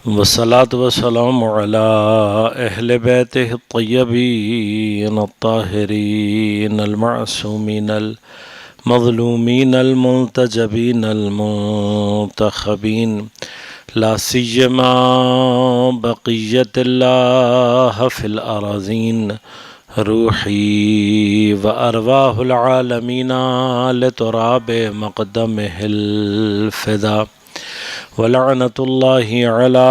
والصلاة والسلام على أهل بيته الطيبين الطاهرين المعصومين المظلومين المنتجبين المنتخبين لا سيما بقية الله في الأراضين روحي وأرواح العالمين لتراب مقدمه الفدا ولعنة الله على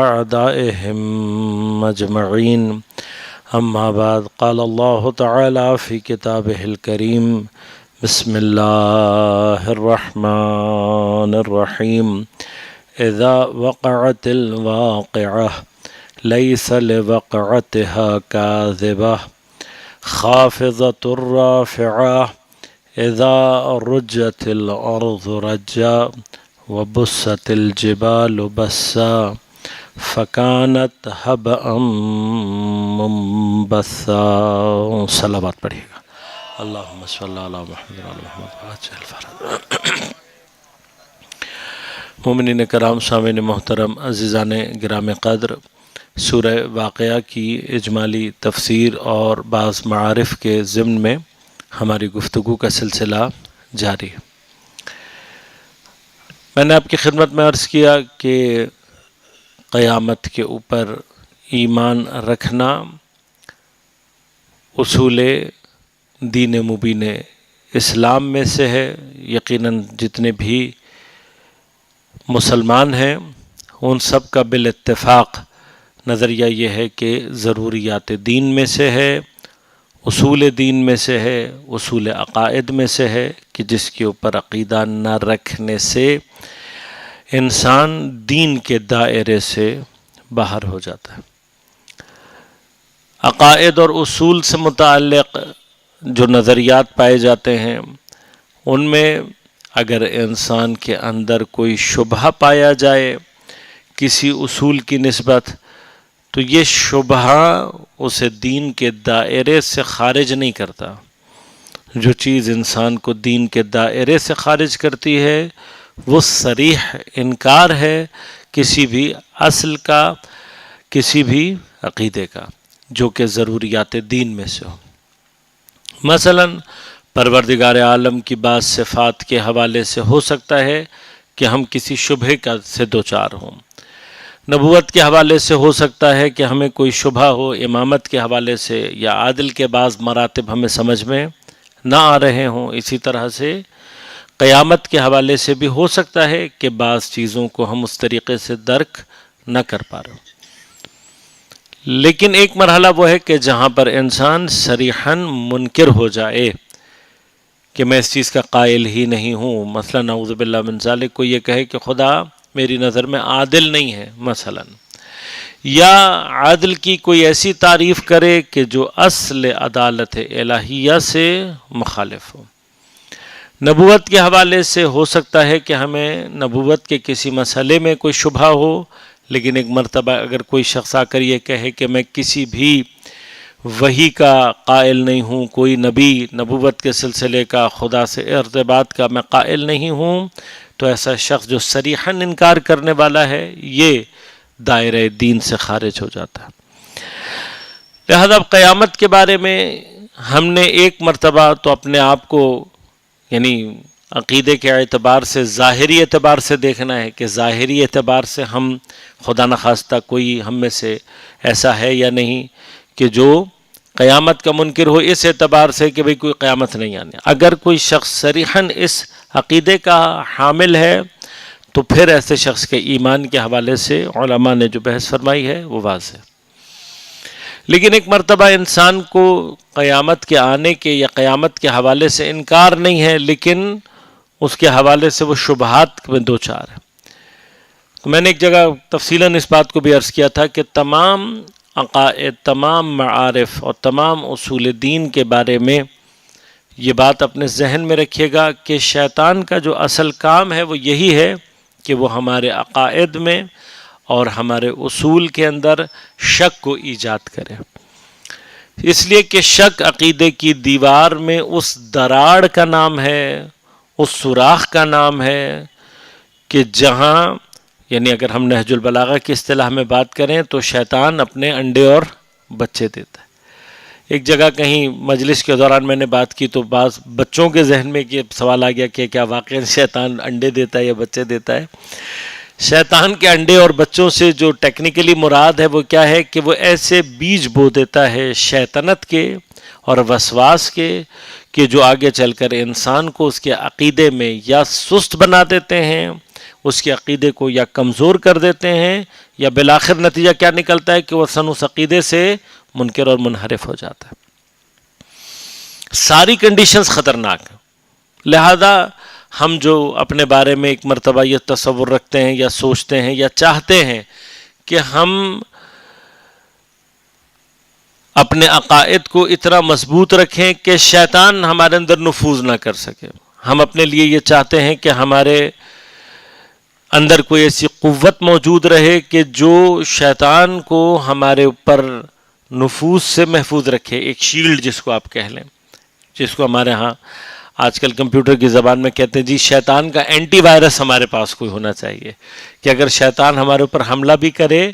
أعدائهم أجمعين. أما بعد، قال الله تعالى في كتابه الكريم: بسم الله الرحمن الرحيم. إذا وقعت الواقعة ليس لوقعتها كاذبة خافضة رافعة إذا رجت الأرض رجا وبست الجبال بسا فكانت هباء منبثا. صلوات پڑھیے گا. اللہم صلی علی محمد وعلی محمد وعجل فرج. مومنین کرام، سامعین محترم، عزیزان گرام قدر، سورہ واقعہ کی اجمالی تفسیر اور بعض معارف کے ضمن میں ہماری گفتگو کا سلسلہ جاری ہے. میں نے آپ کی خدمت میں عرض کیا کہ قیامت کے اوپر ایمان رکھنا اصول دین مبین اسلام میں سے ہے. یقیناً جتنے بھی مسلمان ہیں ان سب کا بالاتفاق نظریہ یہ ہے کہ ضروریات دین میں سے ہے، اصول دین میں سے ہے، اصول عقائد میں سے ہے کہ جس کے اوپر عقیدہ نہ رکھنے سے انسان دین کے دائرے سے باہر ہو جاتا ہے. عقائد اور اصول سے متعلق جو نظریات پائے جاتے ہیں ان میں اگر انسان کے اندر کوئی شبہ پایا جائے کسی اصول کی نسبت، تو یہ شبہ اسے دین کے دائرے سے خارج نہیں کرتا. جو چیز انسان کو دین کے دائرے سے خارج کرتی ہے وہ صریح انکار ہے کسی بھی اصل کا، کسی بھی عقیدے کا جو کہ ضروریات دین میں سے ہو. مثلا پروردگار عالم کی بعض صفات کے حوالے سے ہو سکتا ہے کہ ہم کسی شبہ سے دوچار ہوں. نبوت کے حوالے سے ہو سکتا ہے کہ ہمیں کوئی شبہ ہو. امامت کے حوالے سے یا عادل کے بعض مراتب ہمیں سمجھ میں نہ آ رہے ہوں. اسی طرح سے قیامت کے حوالے سے بھی ہو سکتا ہے کہ بعض چیزوں کو ہم اس طریقے سے درک نہ کر پا رہے ہوں. لیکن ایک مرحلہ وہ ہے کہ جہاں پر انسان صریحاً منکر ہو جائے کہ میں اس چیز کا قائل ہی نہیں ہوں. مثلا نعوذ باللہ من ذالک کوئی یہ کہے کہ خدا میری نظر میں عادل نہیں ہے مثلا، یا عادل کی کوئی ایسی تعریف کرے کہ جو اصل عدالت الہیہ سے مخالف ہو. نبوت کے حوالے سے ہو سکتا ہے کہ ہمیں نبوت کے کسی مسئلے میں کوئی شبہ ہو، لیکن ایک مرتبہ اگر کوئی شخص آ کر یہ کہے کہ میں کسی بھی وحی کا قائل نہیں ہوں، کوئی نبی نبوت کے سلسلے کا، خدا سے ارتباط کا میں قائل نہیں ہوں، تو ایسا شخص جو صریحاً انکار کرنے والا ہے یہ دائرہ دین سے خارج ہو جاتا ہے. لہذا قیامت کے بارے میں ہم نے ایک مرتبہ تو اپنے آپ کو یعنی عقیدے کے اعتبار سے ظاہری اعتبار سے دیکھنا ہے کہ ظاہری اعتبار سے ہم خدا نخواستہ کوئی ہم میں سے ایسا ہے یا نہیں کہ جو قیامت کا منکر ہو، اس اعتبار سے کہ بھئی کوئی قیامت نہیں آنے. اگر کوئی شخص صریحاً اس عقیدے کا حامل ہے تو پھر ایسے شخص کے ایمان کے حوالے سے علماء نے جو بحث فرمائی ہے وہ واضح ہے. لیکن ایک مرتبہ انسان کو قیامت کے آنے کے یا قیامت کے حوالے سے انکار نہیں ہے، لیکن اس کے حوالے سے وہ شبہات میں دوچار ہے. میں نے ایک جگہ تفصیلاً اس بات کو بھی عرض کیا تھا کہ تمام عقائد، تمام معارف اور تمام اصول دین کے بارے میں یہ بات اپنے ذہن میں رکھیے گا کہ شیطان کا جو اصل کام ہے وہ یہی ہے کہ وہ ہمارے عقائد میں اور ہمارے اصول کے اندر شک کو ایجاد کرے. اس لیے کہ شک عقیدے کی دیوار میں اس دراڑ کا نام ہے، اس سوراخ کا نام ہے کہ جہاں یعنی اگر ہم نہج البلاغہ کی اصطلاح میں بات کریں تو شیطان اپنے انڈے اور بچے دیتا ہے. ایک جگہ کہیں مجلس کے دوران میں نے بات کی تو بعض بچوں کے ذہن میں یہ سوال آ گیا کہ کیا واقعی شیطان انڈے دیتا ہے یا بچے دیتا ہے. شیطان کے انڈے اور بچوں سے جو ٹیکنیکلی مراد ہے وہ کیا ہے کہ وہ ایسے بیج بو دیتا ہے شیطنت کے اور وسواس کے کہ جو آگے چل کر انسان کو اس کے عقیدے میں یا سست بنا دیتے ہیں، اس کے عقیدے کو یا کمزور کر دیتے ہیں، یا بالآخر نتیجہ کیا نکلتا ہے کہ وہ اس عقیدے سے منکر اور منحرف ہو جاتا ہے. ساری کنڈیشنز خطرناک ہیں. لہذا ہم جو اپنے بارے میں ایک مرتبہ یہ تصور رکھتے ہیں یا سوچتے ہیں یا چاہتے ہیں کہ ہم اپنے عقائد کو اتنا مضبوط رکھیں کہ شیطان ہمارے اندر نفوذ نہ کر سکے، ہم اپنے لیے یہ چاہتے ہیں کہ ہمارے اندر کوئی ایسی قوت موجود رہے کہ جو شیطان کو ہمارے اوپر نفوذ سے محفوظ رکھے، ایک شیلڈ جس کو آپ کہہ لیں، جس کو ہمارے ہاں آج کل کمپیوٹر کی زبان میں کہتے ہیں جی شیطان کا اینٹی وائرس ہمارے پاس کوئی ہونا چاہیے کہ اگر شیطان ہمارے اوپر حملہ بھی کرے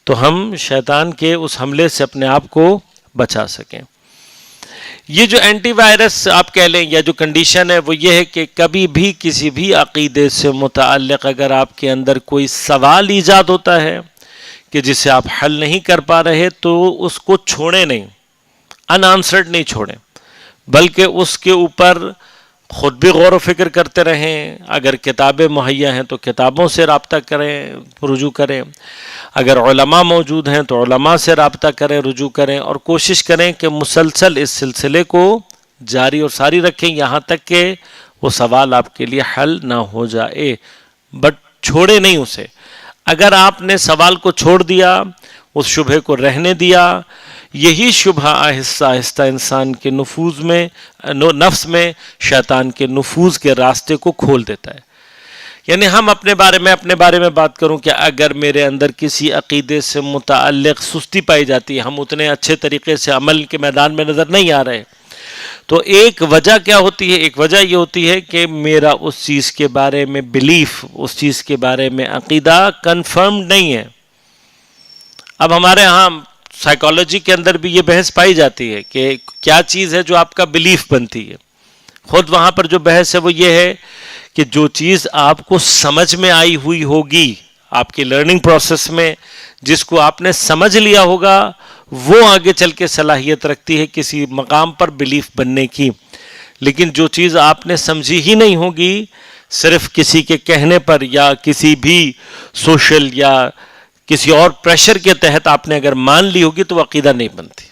تو ہم شیطان کے اس حملے سے اپنے آپ کو بچا سکیں. یہ جو اینٹی وائرس آپ کہہ لیں یا جو کنڈیشن ہے وہ یہ ہے کہ کبھی بھی کسی بھی عقیدے سے متعلق اگر آپ کے اندر کوئی سوال ایجاد ہوتا ہے کہ جسے آپ حل نہیں کر پا رہے تو اس کو چھوڑیں نہیں، ان آنسرڈ نہیں چھوڑیں، بلکہ اس کے اوپر خود بھی غور و فکر کرتے رہیں. اگر کتابیں مہیا ہیں تو کتابوں سے رابطہ کریں، رجوع کریں. اگر علماء موجود ہیں تو علماء سے رابطہ کریں، رجوع کریں، اور کوشش کریں کہ مسلسل اس سلسلے کو جاری اور ساری رکھیں یہاں تک کہ وہ سوال آپ کے لیے حل نہ ہو جائے. بٹ چھوڑے نہیں اسے. اگر آپ نے سوال کو چھوڑ دیا، اس شبہے کو رہنے دیا، یہی شبہ آہستہ آہستہ انسان کے نفوذ میں، نفس میں شیطان کے نفوذ کے راستے کو کھول دیتا ہے. یعنی ہم اپنے بارے میں بات کروں کہ اگر میرے اندر کسی عقیدے سے متعلق سستی پائی جاتی ہے، ہم اتنے اچھے طریقے سے عمل کے میدان میں نظر نہیں آ رہے، تو ایک وجہ کیا ہوتی ہے؟ ایک وجہ یہ ہوتی ہے کہ میرا اس چیز کے بارے میں بلیف، اس چیز کے بارے میں عقیدہ کنفرمڈ نہیں ہے. اب ہمارے ہاں سائیکالوجی کے اندر بھی یہ بحث پائی جاتی ہے کہ کیا چیز ہے جو آپ کا بلیف بنتی ہے. خود وہاں پر جو بحث ہے وہ یہ ہے کہ جو چیز آپ کو سمجھ میں آئی ہوئی ہوگی آپ کی لرننگ پروسیس میں، جس کو آپ نے سمجھ لیا ہوگا، وہ آگے چل کے صلاحیت رکھتی ہے کسی مقام پر بلیف بننے کی. لیکن جو چیز آپ نے سمجھی ہی نہیں ہوگی، صرف کسی کے کہنے پر یا کسی بھی سوشل یا کسی اور پریشر کے تحت آپ نے اگر مان لی ہوگی تو وہ عقیدہ نہیں بنتی.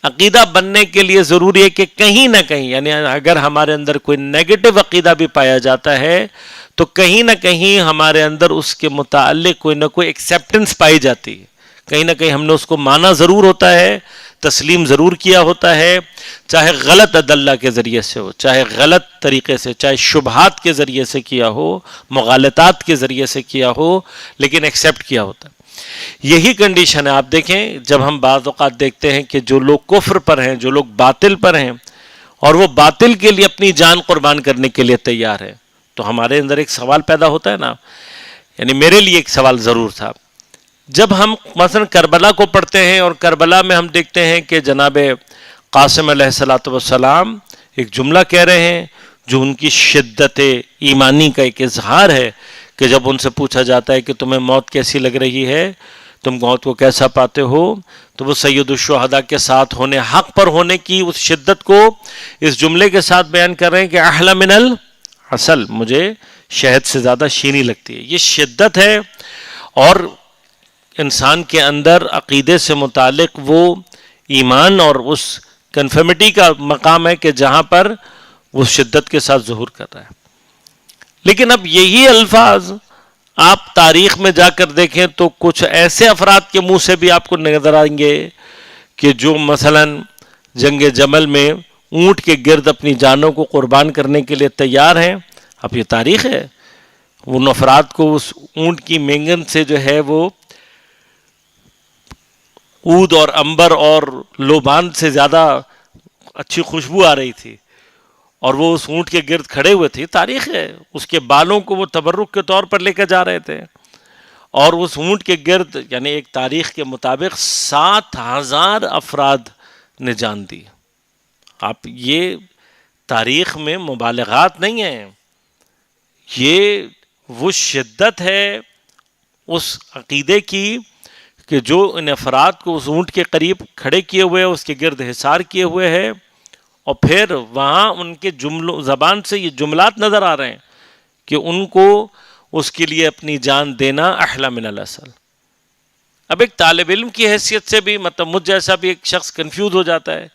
عقیدہ بننے کے لیے ضروری ہے کہ کہیں نہ کہیں، یعنی اگر ہمارے اندر کوئی نیگیٹو عقیدہ بھی پایا جاتا ہے تو کہیں نہ کہیں ہمارے اندر اس کے متعلق کوئی نہ کوئی ایکسیپٹنس پائی جاتی ہے. کہیں نہ کہیں ہم نے اس کو مانا ضرور ہوتا ہے، تسلیم ضرور کیا ہوتا ہے، چاہے غلط ادلہ کے ذریعے سے ہو، چاہے غلط طریقے سے، چاہے شبہات کے ذریعے سے کیا ہو، مغالطات کے ذریعے سے کیا ہو، لیکن ایکسیپٹ کیا ہوتا ہے. یہی کنڈیشن ہے. آپ دیکھیں جب ہم بعض اوقات دیکھتے ہیں کہ جو لوگ کفر پر ہیں، جو لوگ باطل پر ہیں اور وہ باطل کے لیے اپنی جان قربان کرنے کے لیے تیار ہے، تو ہمارے اندر ایک سوال پیدا ہوتا ہے نا. یعنی میرے لیے ایک سوال ضرور تھا جب ہم مثلا کربلا کو پڑھتے ہیں اور کربلا میں ہم دیکھتے ہیں کہ جناب قاسم علیہ السلام ایک جملہ کہہ رہے ہیں جو ان کی شدت ایمانی کا ایک اظہار ہے کہ جب ان سے پوچھا جاتا ہے کہ تمہیں موت کیسی لگ رہی ہے، تم موت کو کیسا پاتے ہو، تو وہ سید الشہداء کے ساتھ ہونے، حق پر ہونے کی اس شدت کو اس جملے کے ساتھ بیان کر رہے ہیں کہ احلی من العسل، مجھے شہد سے زیادہ شیریں لگتی ہے. یہ شدت ہے. اور انسان کے اندر عقیدے سے متعلق وہ ایمان اور اس کنفرمیٹی کا مقام ہے کہ جہاں پر وہ شدت کے ساتھ ظہور کر رہا ہے. لیکن اب یہی الفاظ آپ تاریخ میں جا کر دیکھیں تو کچھ ایسے افراد کے منہ سے بھی آپ کو نظر آئیں گے کہ جو مثلا جنگ جمل میں اونٹ کے گرد اپنی جانوں کو قربان کرنے کے لیے تیار ہیں. اب یہ تاریخ ہے. ان افراد کو اس اونٹ کی مینگن سے جو ہے وہ عود اور عنبر اور لوبان سے زیادہ اچھی خوشبو آ رہی تھی اور وہ اس اونٹ کے گرد کھڑے ہوئے تھے. تاریخ ہے. اس کے بالوں کو وہ تبرک کے طور پر لے کے جا رہے تھے. اور اس اونٹ کے گرد یعنی ایک تاریخ کے مطابق 7,000 افراد نے جان دی. آپ یہ تاریخ میں مبالغات نہیں ہیں، یہ وہ شدت ہے اس عقیدے کی کہ جو ان افراد کو اس اونٹ کے قریب کھڑے کیے ہوئے اس کے گرد حصار کیے ہوئے ہے، اور پھر وہاں ان کے زبان سے یہ جملات نظر آ رہے ہیں کہ ان کو اس کے لیے اپنی جان دینا احلی من العسل. اب ایک طالب علم کی حیثیت سے بھی مطلب مجھ جیسا بھی ایک شخص کنفیوز ہو جاتا ہے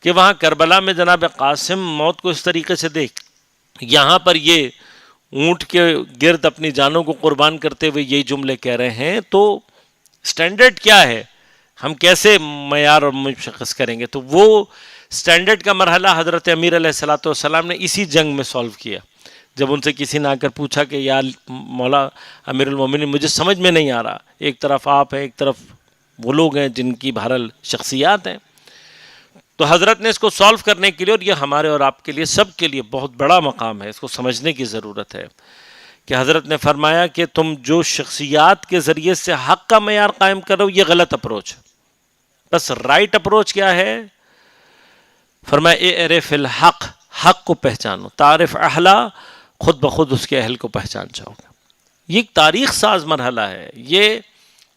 کہ وہاں کربلا میں جناب قاسم موت کو اس طریقے سے دیکھ، یہاں پر یہ اونٹ کے گرد اپنی جانوں کو قربان کرتے ہوئے یہی جملے کہہ رہے ہیں، تو سٹینڈرڈ کیا ہے، ہم کیسے معیار اور مشخص کریں گے؟ تو وہ سٹینڈرڈ کا مرحلہ حضرت امیر علیہ الصلوۃ والسلام نے اسی جنگ میں سولو کیا. جب ان سے کسی نے آ کر پوچھا کہ یا مولا امیر المومنین مجھے سمجھ میں نہیں آ رہا، ایک طرف آپ ہیں ایک طرف وہ لوگ ہیں جن کی بہرحال شخصیات ہیں، تو حضرت نے اس کو سولو کرنے کے لیے، اور یہ ہمارے اور آپ کے لیے سب کے لیے بہت بڑا مقام ہے، اس کو سمجھنے کی ضرورت ہے کہ حضرت نے فرمایا کہ تم جو شخصیات کے ذریعے سے حق کا معیار قائم کرو یہ غلط اپروچ ہے. بس رائٹ اپروچ کیا ہے؟ فرمایا اعرف الحق، حق کو پہچانو، تعرف اہلا، خود بخود اس کے اہل کو پہچان جاؤ گے. یہ ایک تاریخ ساز مرحلہ ہے. یہ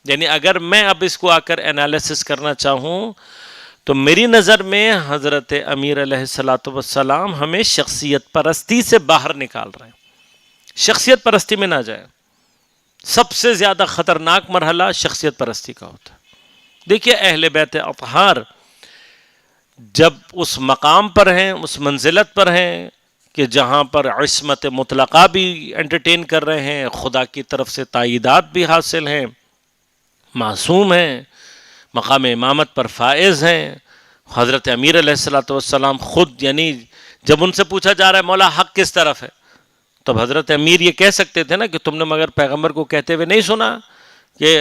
یعنی اگر میں اب اس کو آ کر انالیسس کرنا چاہوں تو میری نظر میں حضرت امیر علیہ الصلوۃ والسلام ہمیں شخصیت پرستی سے باہر نکال رہے ہیں. شخصیت پرستی میں نہ جائیں. سب سے زیادہ خطرناک مرحلہ شخصیت پرستی کا ہوتا ہے. دیکھیے اہل بیت اطہار جب اس مقام پر ہیں، اس منزلت پر ہیں کہ جہاں پر عصمت مطلقہ بھی انٹرٹین کر رہے ہیں، خدا کی طرف سے تائیدات بھی حاصل ہیں، معصوم ہیں، مقام امامت پر فائز ہیں. حضرت امیر علیہ الصلوۃ والسلام خود یعنی جب ان سے پوچھا جا رہا ہے مولا حق کس طرف ہے، تب حضرت امیر یہ کہہ سکتے تھے نا کہ تم نے مگر پیغمبر کو کہتے ہوئے نہیں سنا کہ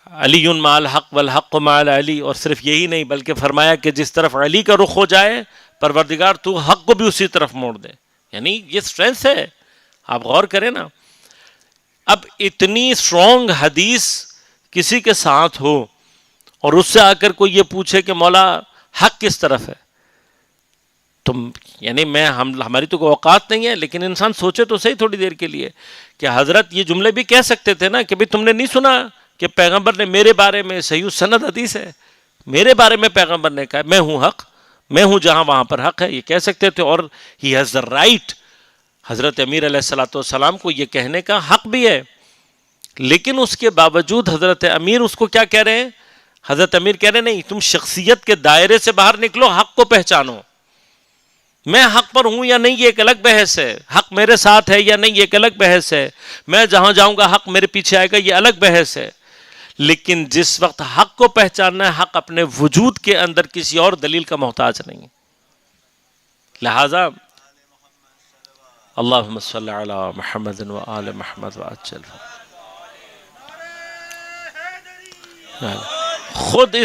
علی مع الحق والحق مع علی، اور صرف یہی نہیں بلکہ فرمایا کہ جس طرف علی کا رخ ہو جائے پروردگار تو حق کو بھی اسی طرف موڑ دے. یعنی یہ سٹرینتھ ہے، آپ غور کریں نا. اب اتنی اسٹرانگ حدیث کسی کے ساتھ ہو اور اس سے آ کر کوئی یہ پوچھے کہ مولا حق کس طرف ہے، تم یعنی ہماری تو کوئی اوقات نہیں ہے، لیکن انسان سوچے تو صحیح تھوڑی دیر کے لیے کہ حضرت یہ جملے بھی کہہ سکتے تھے نا کہ بھئی تم نے نہیں سنا کہ پیغمبر نے میرے بارے میں صحیح سند حدیث ہے، میرے بارے میں پیغمبر نے کہا میں ہوں حق، میں ہوں جہاں وہاں پر حق ہے، یہ کہہ سکتے تھے. اور ہی ہیز دا رائٹ، حضرت امیر علیہ الصلوۃ والسلام کو یہ کہنے کا حق بھی ہے. لیکن اس کے باوجود حضرت امیر اس کو کیا کہہ رہے ہیں؟ حضرت امیر کہہ رہے ہیں نہیں، تم شخصیت کے دائرے سے باہر نکلو، حق کو پہچانو. میں حق پر ہوں یا نہیں یہ ایک الگ بحث ہے، حق میرے ساتھ ہے یا نہیں یہ ایک الگ بحث ہے، میں جہاں جاؤں گا حق میرے پیچھے آئے گا یہ الگ بحث ہے. لیکن جس وقت حق کو پہچاننا ہے، حق اپنے وجود کے اندر کسی اور دلیل کا محتاج نہیں. لہذا اللہم صلی علی محمد و آل محمد وعجل. خود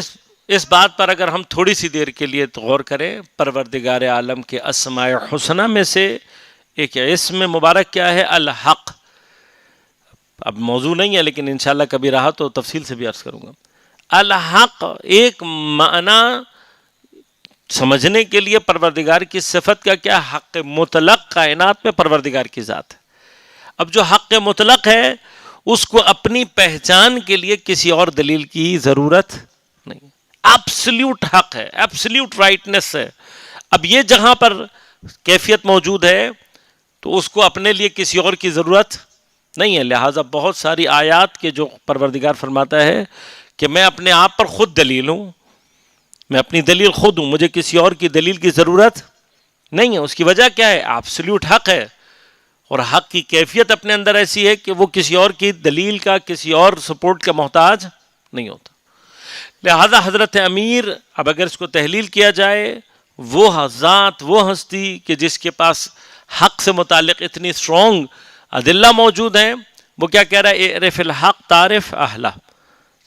اس بات پر اگر ہم تھوڑی سی دیر کے لیے غور کریں، پروردگار عالم کے اسماء حسنہ میں سے ایک اسم مبارک کیا ہے؟ الحق. اب موضوع نہیں ہے لیکن انشاءاللہ کبھی رہا تو تفصیل سے بھی عرض کروں گا. الحق ایک معنی سمجھنے کے لیے پروردگار کی صفت کا کیا؟ حق مطلق کائنات میں پروردگار کی ذات ہے. اب جو حق مطلق ہے اس کو اپنی پہچان کے لیے کسی اور دلیل کی ضرورت نہیں. ایبسلیوٹ حق ہے، ایبسلیوٹ رائٹنس ہے. اب یہ جہاں پر کیفیت موجود ہے تو اس کو اپنے لیے کسی اور کی ضرورت نہیں ہے. لہٰذا بہت ساری آیات کے جو پروردگار فرماتا ہے کہ میں اپنے آپ پر خود دلیل ہوں، میں اپنی دلیل خود ہوں، مجھے کسی اور کی دلیل کی ضرورت نہیں ہے. اس کی وجہ کیا ہے؟ ایبسلیوٹ حق ہے، اور حق کی کیفیت اپنے اندر ایسی ہے کہ وہ کسی اور کی دلیل کا، کسی اور سپورٹ کا محتاج نہیں ہوتا. لہذا حضرت امیر، اب اگر اس کو تحلیل کیا جائے، وہ ذات، وہ ہستی کہ جس کے پاس حق سے متعلق اتنی اسٹرانگ ادلہ موجود ہیں، وہ کیا کہہ رہا ہے؟ اعرف الحق تعرف اہلہ،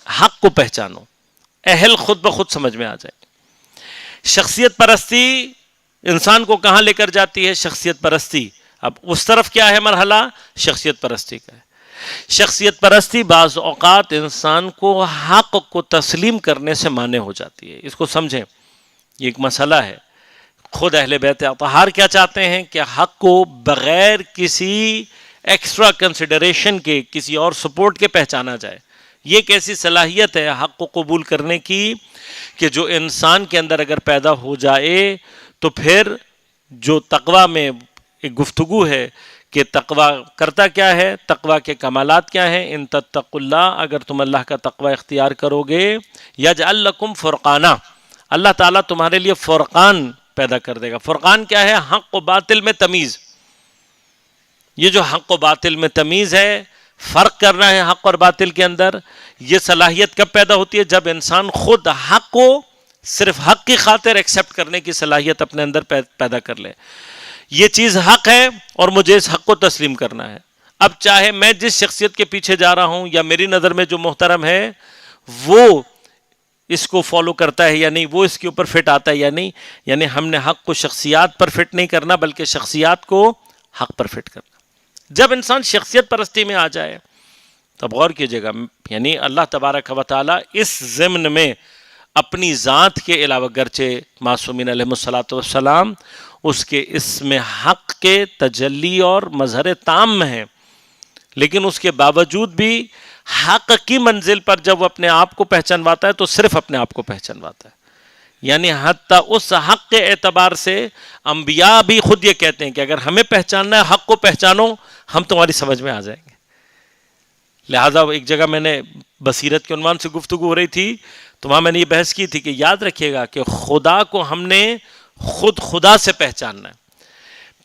حق کو پہچانو، اہل خود بخود سمجھ میں آ جائے. شخصیت پرستی انسان کو کہاں لے کر جاتی ہے؟ شخصیت پرستی اب اس طرف کیا ہے مرحلہ؟ شخصیت پرستی کا ہے. شخصیت پرستی بعض اوقات انسان کو حق کو تسلیم کرنے سے مانع ہو جاتی ہے. اس کو سمجھیں, یہ ایک مسئلہ ہے. خود اہل بیت اطہار کیا چاہتے ہیں کہ حق کو بغیر کسی ایکسٹرا کنسیڈریشن کے, کسی اور سپورٹ کے پہچانا جائے. یہ ایک ایسی صلاحیت ہے حق کو قبول کرنے کی کہ جو انسان کے اندر اگر پیدا ہو جائے تو پھر جو تقوی میں ایک گفتگو ہے کہ تقوی کرتا کیا ہے, تقوی کے کمالات کیا ہیں. ان تتقوا اللہ, اگر تم اللہ کا تقوی اختیار کرو گے, یجعل لکم فرقانا, اللہ تعالیٰ تمہارے لیے فرقان پیدا کر دے گا. فرقان کیا ہے؟ حق و باطل میں تمیز. یہ جو حق و باطل میں تمیز ہے, فرق کرنا ہے حق اور باطل کے اندر, یہ صلاحیت کب پیدا ہوتی ہے؟ جب انسان خود حق کو صرف حق کی خاطر ایکسیپٹ کرنے کی صلاحیت اپنے اندر پیدا کر لے. یہ چیز حق ہے اور مجھے اس حق کو تسلیم کرنا ہے. اب چاہے میں جس شخصیت کے پیچھے جا رہا ہوں یا میری نظر میں جو محترم ہے وہ اس کو فالو کرتا ہے یا نہیں, وہ اس کے اوپر فٹ آتا ہے یا نہیں, یعنی ہم نے حق کو شخصیات پر فٹ نہیں کرنا بلکہ شخصیات کو حق پر فٹ کرنا. جب انسان شخصیت پرستی میں آ جائے تب غور کیجئے گا, یعنی اللہ تبارک و تعالیٰ اس ضمن میں اپنی ذات کے علاوہ گرچہ معصومین علیہ الصلوۃ والسلام اس کے اسم حق کے تجلی اور مظہر تام میں ہیں, لیکن اس کے باوجود بھی حق کی منزل پر جب وہ اپنے آپ کو پہچانواتا ہے تو صرف اپنے آپ کو پہچانواتا ہے. یعنی حتیٰ اس حق کے اعتبار سے انبیاء بھی خود یہ کہتے ہیں کہ اگر ہمیں پہچاننا ہے حق کو پہچانو, ہم تمہاری سمجھ میں آ جائیں گے. لہٰذا ایک جگہ میں نے بصیرت کے عنوان سے گفتگو ہو رہی تھی تو وہاں میں نے یہ بحث کی تھی کہ یاد رکھیے گا کہ خدا کو ہم نے خود خدا سے پہچاننا ہے.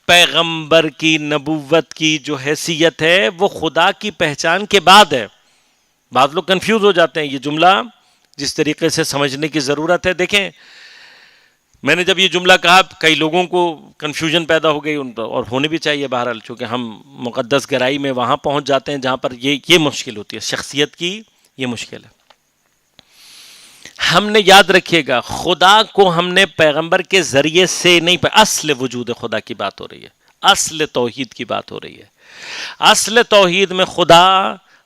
پیغمبر کی نبوت کی جو حیثیت ہے وہ خدا کی پہچان کے بعد ہے. بعض لوگ کنفیوز ہو جاتے ہیں. یہ جملہ جس طریقے سے سمجھنے کی ضرورت ہے, دیکھیں میں نے جب یہ جملہ کہا کئی لوگوں کو کنفیوژن پیدا ہو گئی, اور ہونے بھی چاہیے بہرحال, چونکہ ہم مقدس گہرائی میں وہاں پہنچ جاتے ہیں جہاں پر یہ مشکل ہوتی ہے, شخصیت کی یہ مشکل ہے. ہم نے یاد رکھیے گا خدا کو ہم نے پیغمبر کے ذریعے سے نہیں اصل وجود خدا کی بات ہو رہی ہے, اصل توحید کی بات ہو رہی ہے. اصل توحید میں خدا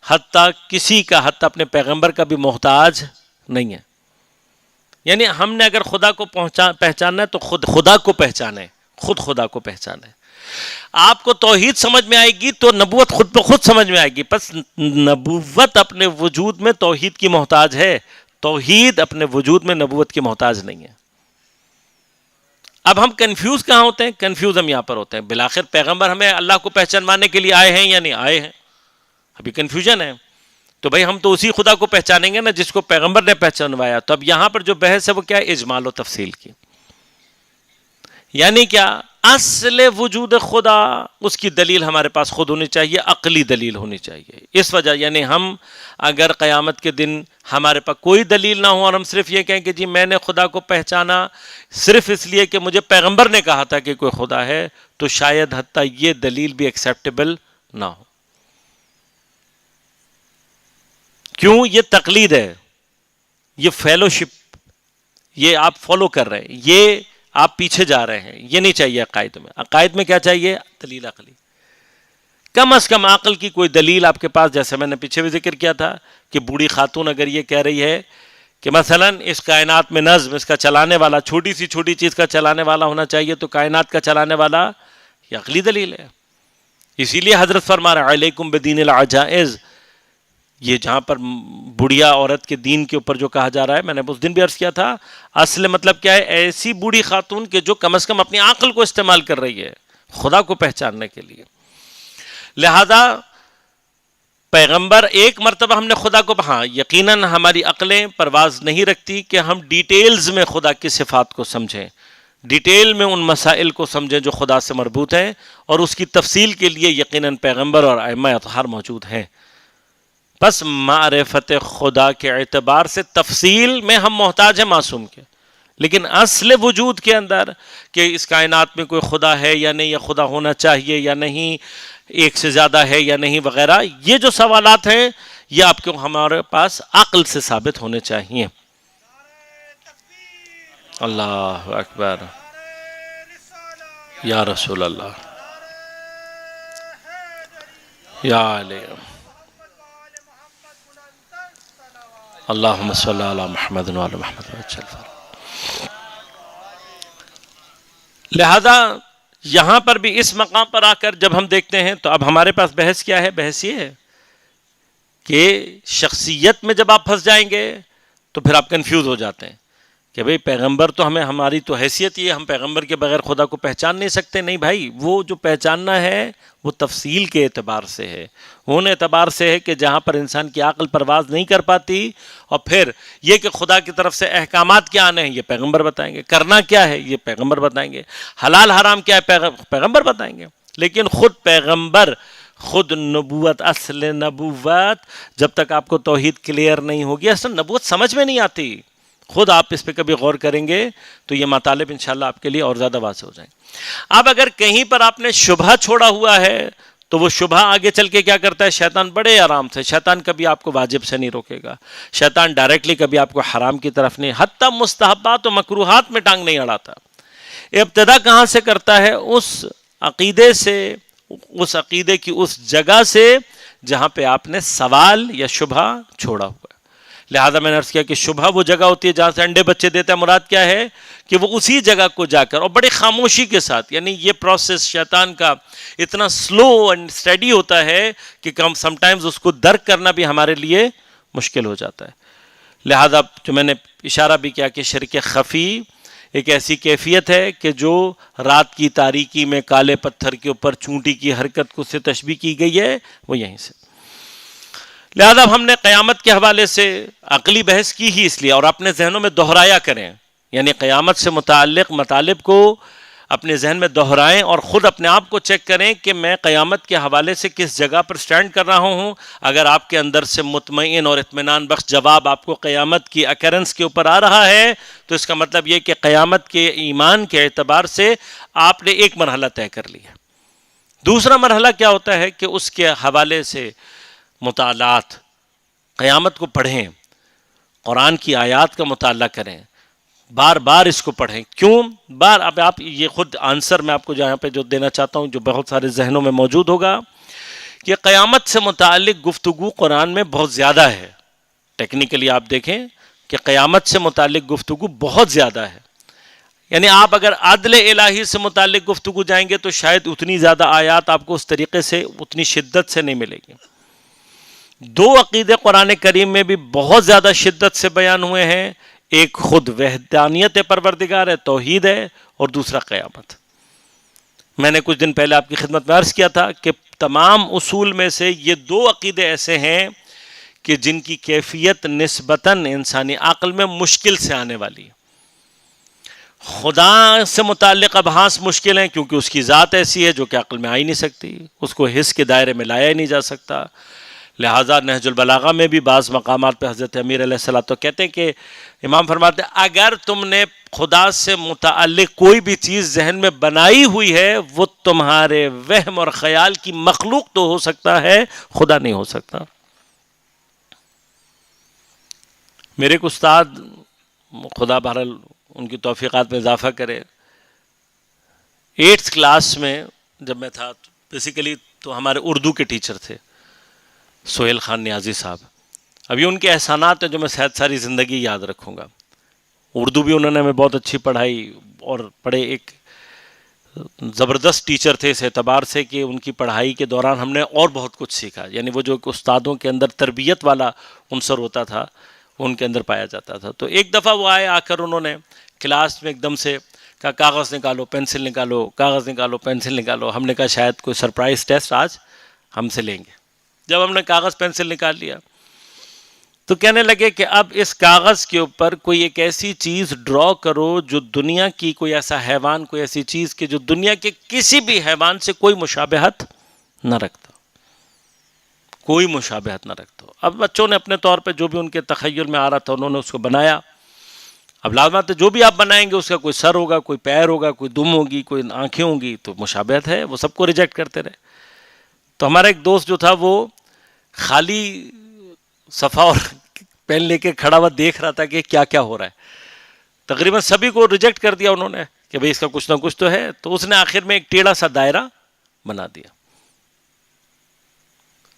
حتیٰ کسی کا, حتیٰ اپنے پیغمبر کا بھی محتاج نہیں ہے. یعنی ہم نے اگر خدا کو پہچاننا ہے تو خود خدا کو پہچانے, خود خدا کو پہچانے. آپ کو توحید سمجھ میں آئے گی تو نبوت خود بخود سمجھ میں آئے گی. بس نبوت اپنے وجود میں توحید کی محتاج ہے, توحید اپنے وجود میں نبوت کی محتاج نہیں ہے. اب ہم کنفیوز کہاں ہوتے ہیں؟ کنفیوز ہم یہاں پر ہوتے ہیں. بالآخر پیغمبر ہمیں اللہ کو پہچانوانے کے لیے آئے ہیں یا نہیں آئے ہیں, ابھی کنفیوژن ہے. تو بھئی ہم تو اسی خدا کو پہچانیں گے نا جس کو پیغمبر نے پہچانوایا. تو اب یہاں پر جو بحث ہے وہ کیا ہے؟ اجمال و تفصیل کی. یعنی کیا؟ اصل وجود خدا, اس کی دلیل ہمارے پاس خود ہونی چاہیے, عقلی دلیل ہونی چاہیے. اس وجہ یعنی ہم اگر قیامت کے دن ہمارے پاس کوئی دلیل نہ ہو اور ہم صرف یہ کہیں کہ جی میں نے خدا کو پہچانا صرف اس لیے کہ مجھے پیغمبر نے کہا تھا کہ کوئی خدا ہے, تو شاید حتیٰ یہ دلیل بھی ایکسیپٹیبل نہ ہو. کیوں؟ یہ تقلید ہے, یہ فیلوشپ, یہ آپ فالو کر رہے ہیں, یہ آپ پیچھے جا رہے ہیں. یہ نہیں چاہیے عقائد میں. عقائد میں کیا چاہیے؟ دلیل عقلی. کم از کم عقل کی کوئی دلیل آپ کے پاس, جیسے میں نے پیچھے بھی ذکر کیا تھا کہ بوڑھی خاتون اگر یہ کہہ رہی ہے کہ مثلا اس کائنات میں نظم, اس کا چلانے والا چھوٹی سی چھوٹی چیز کا چلانے والا ہونا چاہیے, تو کائنات کا چلانے والا یہ عقلی دلیل ہے. اسی لیے حضرت فرما رہے علیکم بدین العجائز, یہ جہاں پر بڑھیا عورت کے دین کے اوپر جو کہا جا رہا ہے, میں نے اس دن بھی عرض کیا تھا, اصل مطلب کیا ہے؟ ایسی بوڑھی خاتون کہ جو کم از کم اپنی عقل کو استعمال کر رہی ہے خدا کو پہچاننے کے لیے. لہذا پیغمبر ایک مرتبہ ہم نے خدا کو, ہاں یقیناً ہماری عقلیں پرواز نہیں رکھتی کہ ہم ڈیٹیلز میں خدا کی صفات کو سمجھیں, ڈیٹیل میں ان مسائل کو سمجھیں جو خدا سے مربوط ہیں, اور اس کی تفصیل کے لیے یقیناً پیغمبر اور ائمہ اطہار موجود ہیں. بس معرفت خدا کے اعتبار سے تفصیل میں ہم محتاج ہیں معصوم کے, لیکن اصل وجود کے اندر کہ اس کائنات میں کوئی خدا ہے یا نہیں, یا خدا ہونا چاہیے یا نہیں, ایک سے زیادہ ہے یا نہیں وغیرہ, یہ جو سوالات ہیں یہ آپ کو ہمارے پاس عقل سے ثابت ہونے چاہیے. اللہ اکبر, یا رسول اللہ, یا علیہ. اللہم صلی علی محمد وعلی محمد. لہذا یہاں پر بھی اس مقام پر آ کر جب ہم دیکھتے ہیں تو اب ہمارے پاس بحث کیا ہے؟ بحث یہ ہے کہ شخصیت میں جب آپ پھنس جائیں گے تو پھر آپ کنفیوز ہو جاتے ہیں کہ بھئی پیغمبر تو ہماری تو حیثیت یہ ہے، ہم پیغمبر کے بغیر خدا کو پہچان نہیں سکتے. نہیں بھائی، وہ جو پہچاننا ہے وہ تفصیل کے اعتبار سے ہے، ان اعتبار سے ہے کہ جہاں پر انسان کی عقل پرواز نہیں کر پاتی. اور پھر یہ کہ خدا کی طرف سے احکامات کیا آنے ہیں یہ پیغمبر بتائیں گے، کرنا کیا ہے یہ پیغمبر بتائیں گے، حلال حرام کیا ہے پیغمبر بتائیں گے. لیکن خود پیغمبر، خود نبوت، اصل نبوت جب تک آپ کو توحید کلیئر نہیں ہوگی، اصل نبوت سمجھ میں نہیں آتی. خود آپ اس پہ کبھی غور کریں گے تو یہ مطالب انشاءاللہ آپ کے لیے اور زیادہ واضح ہو جائیں گے. اب اگر کہیں پر آپ نے شبہ چھوڑا ہوا ہے تو وہ شبہ آگے چل کے کیا کرتا ہے؟ شیطان بڑے آرام سے، شیطان کبھی آپ کو واجب سے نہیں روکے گا، شیطان ڈائریکٹلی کبھی آپ کو حرام کی طرف نہیں، حتیٰ مستحبات و مکروہات میں ٹانگ نہیں اڑاتا. ابتدا کہاں سے کرتا ہے؟ اس عقیدے سے، اس عقیدے کی اس جگہ سے جہاں پہ آپ نے سوال یا شبہ چھوڑا ہوا ہے. لہذا میں نے عرض کیا کہ شبہ وہ جگہ ہوتی ہے جہاں سے انڈے بچے دیتا ہے. مراد کیا ہے؟ کہ وہ اسی جگہ کو جا کر اور بڑی خاموشی کے ساتھ، یعنی یہ پروسیس شیطان کا اتنا سلو اینڈ اسٹڈی ہوتا ہے کہ سم ٹائمز اس کو درک کرنا بھی ہمارے لیے مشکل ہو جاتا ہے. لہذا جو میں نے اشارہ بھی کیا کہ شرک خفی ایک ایسی کیفیت ہے کہ جو رات کی تاریکی میں کالے پتھر کے اوپر چونٹی کی حرکت کو سے تشبیہ کی گئی ہے، وہ یہیں سے. لہذا ہم نے قیامت کے حوالے سے عقلی بحث کی ہی اس لیے، اور اپنے ذہنوں میں دہرایا کریں، یعنی قیامت سے متعلق مطالب کو اپنے ذہن میں دہرائیں اور خود اپنے آپ کو چیک کریں کہ میں قیامت کے حوالے سے کس جگہ پر سٹینڈ کر رہا ہوں. اگر آپ کے اندر سے مطمئن اور اطمینان بخش جواب آپ کو قیامت کی اکرنس کے اوپر آ رہا ہے تو اس کا مطلب یہ کہ قیامت کے ایمان کے اعتبار سے آپ نے ایک مرحلہ طے کر لیا. دوسرا مرحلہ کیا ہوتا ہے کہ اس کے حوالے سے مطالعات، قیامت کو پڑھیں، قرآن کی آیات کا مطالعہ کریں، بار بار اس کو پڑھیں. کیوں بار؟ اب آپ یہ خود آنسر میں آپ کو جہاں پہ جو دینا چاہتا ہوں، جو بہت سارے ذہنوں میں موجود ہوگا، کہ قیامت سے متعلق گفتگو قرآن میں بہت زیادہ ہے. ٹیکنیکلی آپ دیکھیں کہ قیامت سے متعلق گفتگو بہت زیادہ ہے. یعنی آپ اگر عدل الہی سے متعلق گفتگو جائیں گے تو شاید اتنی زیادہ آیات آپ کو اس طریقے سے اتنی شدت سے نہیں ملے گی. دو عقیدے قرآن کریم میں بھی بہت زیادہ شدت سے بیان ہوئے ہیں. ایک خود وحدانیت پروردگار ہے، توحید ہے، اور دوسرا قیامت. میں نے کچھ دن پہلے آپ کی خدمت میں عرض کیا تھا کہ تمام اصول میں سے یہ دو عقیدے ایسے ہیں کہ جن کی کیفیت نسبتاً انسانی عقل میں مشکل سے آنے والی ہے. خدا سے متعلق ابحاث مشکل ہیں کیونکہ اس کی ذات ایسی ہے جو کہ عقل میں آ ہی نہیں سکتی، اس کو حس کے دائرے میں لایا ہی نہیں جا سکتا. لہٰذا نہج البلاغہ میں بھی بعض مقامات پہ حضرت امیر علیہ السلام تو کہتے ہیں کہ امام فرماتے ہیں اگر تم نے خدا سے متعلق کوئی بھی چیز ذہن میں بنائی ہوئی ہے وہ تمہارے وہم اور خیال کی مخلوق تو ہو سکتا ہے، خدا نہیں ہو سکتا. میرے ایک استاد، خدا بہرحال ان کی توفیقات میں اضافہ کرے، 8th کلاس میں جب میں تھا، بیسیکلی تو ہمارے اردو کے ٹیچر تھے سہیل خان نیازی صاحب. ابھی ان کے احسانات ہیں جو میں ساری زندگی یاد رکھوں گا. اردو بھی انہوں نے ہمیں بہت اچھی پڑھائی اور بڑے ایک زبردست ٹیچر تھے اس اعتبار سے کہ ان کی پڑھائی کے دوران ہم نے اور بہت کچھ سیکھا. یعنی وہ جو استادوں کے اندر تربیت والا عنصر ہوتا تھا ان کے اندر پایا جاتا تھا. تو ایک دفعہ وہ آئے، آ کر انہوں نے کلاس میں ایک دم سے کہا کاغذ نکالو، پینسل نکالو، کاغذ نکالو، پینسل نکالو. ہم نے کہا شاید کوئی سرپرائز ٹیسٹ آج ہم سے لیں گے. جب ہم نے کاغذ پینسل نکال لیا تو کہنے لگے کہ اب اس کاغذ کے اوپر کوئی ایک ایسی چیز ڈرا کرو جو دنیا کی، کوئی ایسا حیوان، کوئی ایسی چیز کہ جو دنیا کے کسی بھی حیوان سے کوئی مشابہت نہ رکھتا، کوئی مشابہت نہ رکھتا. اب بچوں نے اپنے طور پہ جو بھی ان کے تخیل میں آ رہا تھا انہوں نے اس کو بنایا. اب لازمات جو بھی آپ بنائیں گے اس کا کوئی سر ہوگا، کوئی پیر ہوگا، کوئی دم ہوگی، کوئی آنکھیں ہوں گی، تو مشابہت ہے، وہ سب کو ریجیکٹ کرتے رہے. تو ہمارا ایک دوست جو تھا وہ خالی صفحہ اور پین لے کے کھڑا ہوا دیکھ رہا تھا کہ کیا کیا ہو رہا ہے. تقریباً سبھی کو ریجیکٹ کر دیا انہوں نے کہ بھئی اس کا کچھ نہ کچھ تو ہے. تو اس نے آخر میں ایک ٹیڑھا سا دائرہ بنا دیا.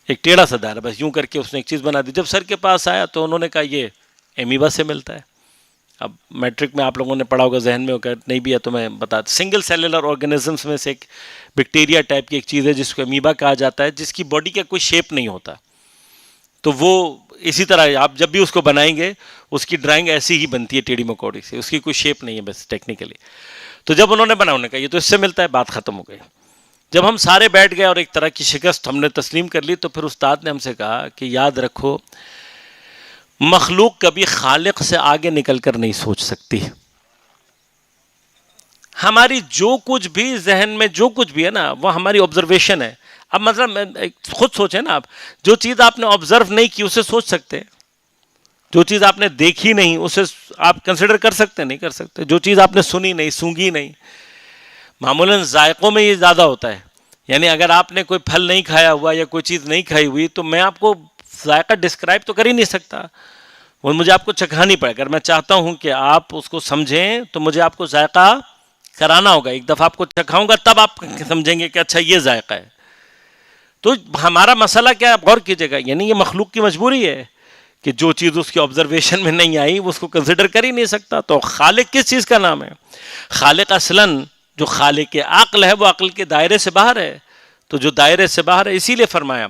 ایک ٹیڑھا سا دائرہ، بس یوں کر کے اس نے ایک چیز بنا دی. جب سر کے پاس آیا تو انہوں نے کہا یہ امیبا سے ملتا ہے. اب میٹرک میں آپ لوگوں نے پڑھا ہوگا، ذہن میں ہوگا، نہیں بھی ہے تو میں بتا دوں. سنگل سیلولر آرگینزمس میں سے ایک بیکٹیریا ٹائپ کی ایک چیز ہے جس کو امیبا کہا جاتا ہے، جس کی باڈی کا کوئی شیپ نہیں ہوتا. تو وہ اسی طرح آپ جب بھی اس کو بنائیں گے اس کی ڈرائنگ ایسی ہی بنتی ہے ٹیڑھی مکوڑی سے، اس کی کوئی شیپ نہیں ہے بس ٹیکنیکلی. تو جب انہوں نے بنا، انہوں نے کہا یہ تو اس سے ملتا ہے، بات ختم ہو گئی. جب ہم سارے بیٹھ گئے اور ایک طرح کی شکست ہم نے تسلیم کر لی، تو پھر استاد نے ہم سے کہا کہ یاد رکھو مخلوق کبھی خالق سے آگے نکل کر نہیں سوچ سکتی. ہماری جو کچھ بھی ذہن میں جو کچھ بھی ہے نا وہ ہماری آبزرویشن ہے. اب مطلب خود سوچیں نا، آپ جو چیز آپ نے آبزرو نہیں کی اسے سوچ سکتے ہیں، جو چیز آپ نے دیکھی نہیں اسے آپ کنسیڈر کر سکتے نہیں کر سکتے، جو چیز آپ نے سنی نہیں سونگھی نہیں. معمولاً ذائقوں میں یہ زیادہ ہوتا ہے. یعنی اگر آپ نے کوئی پھل نہیں کھایا ہوا یا کوئی چیز نہیں کھائی ہوئی تو میں آپ کو ذائقہ ڈسکرائب تو کر ہی نہیں سکتا، وہ مجھے آپ کو چکھانی پڑے. اگر میں چاہتا ہوں کہ آپ اس کو سمجھیں تو مجھے آپ کو ذائقہ کرانا ہوگا، ایک دفعہ آپ کو چکھاؤں گا تب آپ سمجھیں گے کہ اچھا یہ ذائقہ ہے. تو ہمارا مسئلہ کیا، آپ غور کیجیے گا، یعنی یہ مخلوق کی مجبوری ہے کہ جو چیز اس کی آبزرویشن میں نہیں آئی وہ اس کو کنسیڈر کر ہی نہیں سکتا. تو خالق کس چیز کا نام ہے؟ خالق اصلاً جو خالق عقل ہے وہ عقل کے دائرے سے باہر ہے. تو جو دائرے سے باہر ہے، اسی لیے فرمایا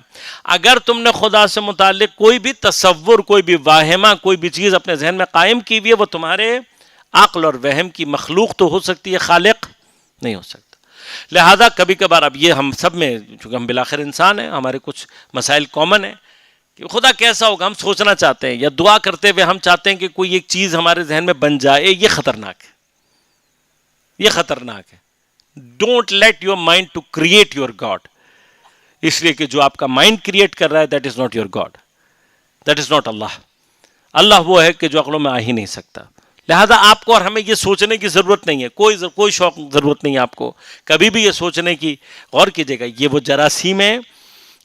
اگر تم نے خدا سے متعلق کوئی بھی تصور، کوئی بھی واہمہ، کوئی بھی چیز اپنے ذہن میں قائم کی ہوئی ہے، وہ تمہارے عقل اور وہم کی مخلوق تو ہو سکتی ہے، خالق نہیں ہو سکتا. لہذا کبھی کبھار اب یہ ہم سب میں، چونکہ ہم بالآخر انسان ہیں، ہمارے کچھ مسائل کامن ہیں کہ خدا کیسا ہوگا ہم سوچنا چاہتے ہیں، یا دعا کرتے ہوئے ہم چاہتے ہیں کہ کوئی ایک چیز ہمارے ذہن میں بن جائے. یہ خطرناک ہے، یہ خطرناک ہے. Don't let your mind to create your god. اس لیے کہ جو آپ کا مائنڈ کریٹ کر رہا ہے that is not your god, that is not اللہ. اللہ وہ ہے کہ جو عقلوں میں آ ہی نہیں سکتا. لہذا آپ کو اور ہمیں یہ سوچنے کی ضرورت نہیں ہے، کوئی شوق ضرورت نہیں ہے آپ کو کبھی بھی یہ سوچنے کی. غور کیجیے گا، یہ وہ جراثیم ہے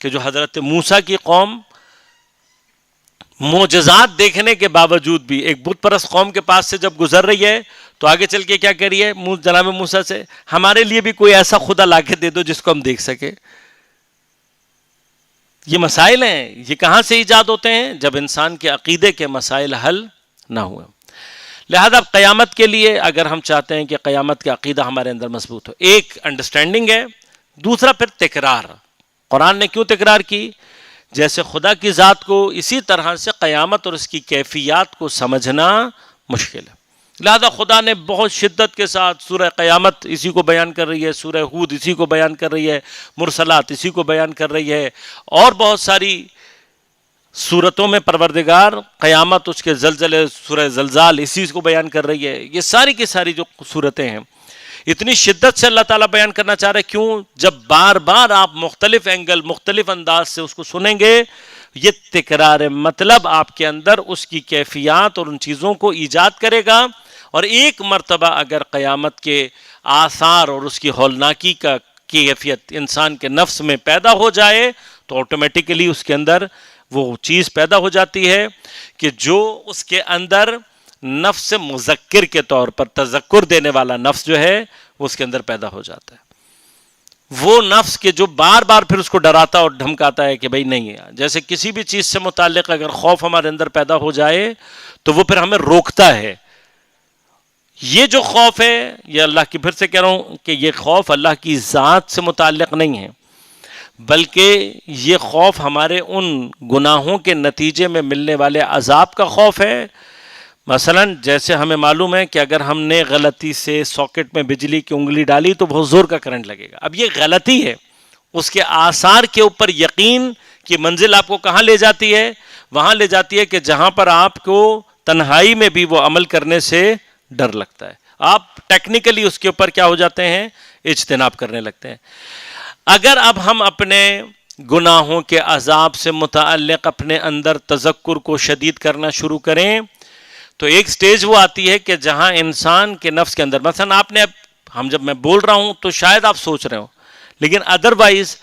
کہ جو حضرت موسیٰ کی قوم معجزات دیکھنے کے باوجود بھی ایک بت پرست قوم کے پاس سے جب گزر رہی ہے تو آگے چل کے کیا کر رہی ہے جناب موسیٰ سے، ہمارے لیے بھی کوئی ایسا خدا لا کے دے دو جس کو ہم دیکھ سکے. یہ مسائل ہیں، یہ کہاں سے ایجاد ہوتے ہیں؟ جب انسان کے عقیدے کے مسائل حل نہ ہوئے. لہذا قیامت کے لیے اگر ہم چاہتے ہیں کہ قیامت کا عقیدہ ہمارے اندر مضبوط ہو، ایک انڈرسٹینڈنگ ہے، دوسرا پھر تکرار. قرآن نے کیوں تکرار کی؟ جیسے خدا کی ذات کو، اسی طرح سے قیامت اور اس کی کیفیات کو سمجھنا مشکل ہے. لہذا خدا نے بہت شدت کے ساتھ سورہ قیامت اسی کو بیان کر رہی ہے، سورہ ہود اسی کو بیان کر رہی ہے، مرسلات اسی کو بیان کر رہی ہے، اور بہت ساری سورتوں میں پروردگار قیامت، اس کے زلزلے، سورہ زلزال اسی کو بیان کر رہی ہے. یہ ساری کی ساری جو صورتیں ہیں اتنی شدت سے اللہ تعالیٰ بیان کرنا چاہ رہے ہیں. کیوں؟ جب بار بار آپ مختلف اینگل، مختلف انداز سے اس کو سنیں گے، یہ تکرار مطلب آپ کے اندر اس کی کیفیات اور ان چیزوں کو ایجاد کرے گا. اور ایک مرتبہ اگر قیامت کے آثار اور اس کی ہولناکی کا کیفیت انسان کے نفس میں پیدا ہو جائے تو آٹومیٹیکلی اس کے اندر وہ چیز پیدا ہو جاتی ہے کہ جو اس کے اندر نفس مذکر کے طور پر تذکر دینے والا نفس جو ہے وہ اس کے اندر پیدا ہو جاتا ہے. وہ نفس کے جو بار بار پھر اس کو ڈراتا اور دھمکاتا ہے کہ بھئی نہیں ہے. جیسے کسی بھی چیز سے متعلق اگر خوف ہمارے اندر پیدا ہو جائے تو وہ پھر ہمیں روکتا ہے. یہ جو خوف ہے، یہ اللہ کی، پھر سے کہہ رہا ہوں کہ یہ خوف اللہ کی ذات سے متعلق نہیں ہے، بلکہ یہ خوف ہمارے ان گناہوں کے نتیجے میں ملنے والے عذاب کا خوف ہے. مثلا جیسے ہمیں معلوم ہے کہ اگر ہم نے غلطی سے ساکٹ میں بجلی کی انگلی ڈالی تو بہت زور کا کرنٹ لگے گا. اب یہ غلطی ہے، اس کے آثار کے اوپر یقین کی منزل آپ کو کہاں لے جاتی ہے؟ وہاں لے جاتی ہے کہ جہاں پر آپ کو تنہائی میں بھی وہ عمل کرنے سے ڈر لگتا ہے، آپ ٹیکنیکلی اس کے اوپر کیا ہو جاتے ہیں؟ اجتناب کرنے لگتے ہیں. اگر اب ہم اپنے گناہوں کے عذاب سے متعلق اپنے اندر تذکر کو شدید کرنا شروع کریں تو ایک سٹیج وہ آتی ہے کہ جہاں انسان کے نفس کے اندر، مثلا آپ نے، جب میں بول رہا ہوں تو شاید آپ سوچ رہے ہو، لیکن ادروائز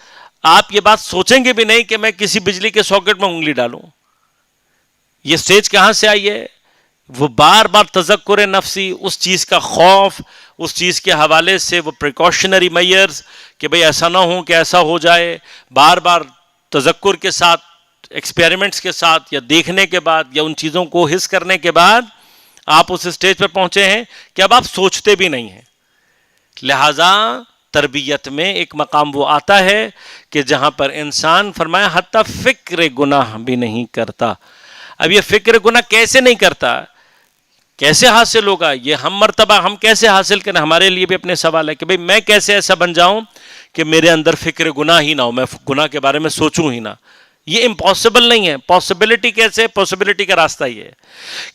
آپ یہ بات سوچیں گے بھی نہیں کہ میں کسی بجلی کے ساکٹ میں انگلی ڈالوں. یہ سٹیج کہاں سے آئی ہے؟ وہ بار بار تذکر نفسی، اس چیز کا خوف، اس چیز کے حوالے سے وہ پریکاشنری میئرز کہ بھئی ایسا نہ ہو کہ ایسا ہو جائے، بار بار تذکر کے ساتھ، ایکسپیریمنٹس کے ساتھ، یا دیکھنے کے بعد، یا ان چیزوں کو حس کرنے کے بعد آپ اس اسٹیج پر پہنچے ہیں کہ اب آپ سوچتے بھی نہیں ہیں. لہذا تربیت میں ایک مقام وہ آتا ہے کہ جہاں پر انسان فرمایا حتیٰ فکر گناہ بھی نہیں کرتا. اب یہ فکر گناہ کیسے نہیں کرتا، کیسے حاصل ہوگا؟ یہ ہم مرتبہ ہم کیسے حاصل کریں؟ ہمارے لیے بھی اپنے سوال ہے کہ بھئی میں کیسے ایسا بن جاؤں کہ میرے اندر فکر گناہ ہی نہ ہو، میں گناہ کے بارے میں سوچوں ہی نہ. یہ امپاسبل نہیں ہے. پاسبلٹی کیسے؟ پاسبلٹی کا راستہ یہ ہے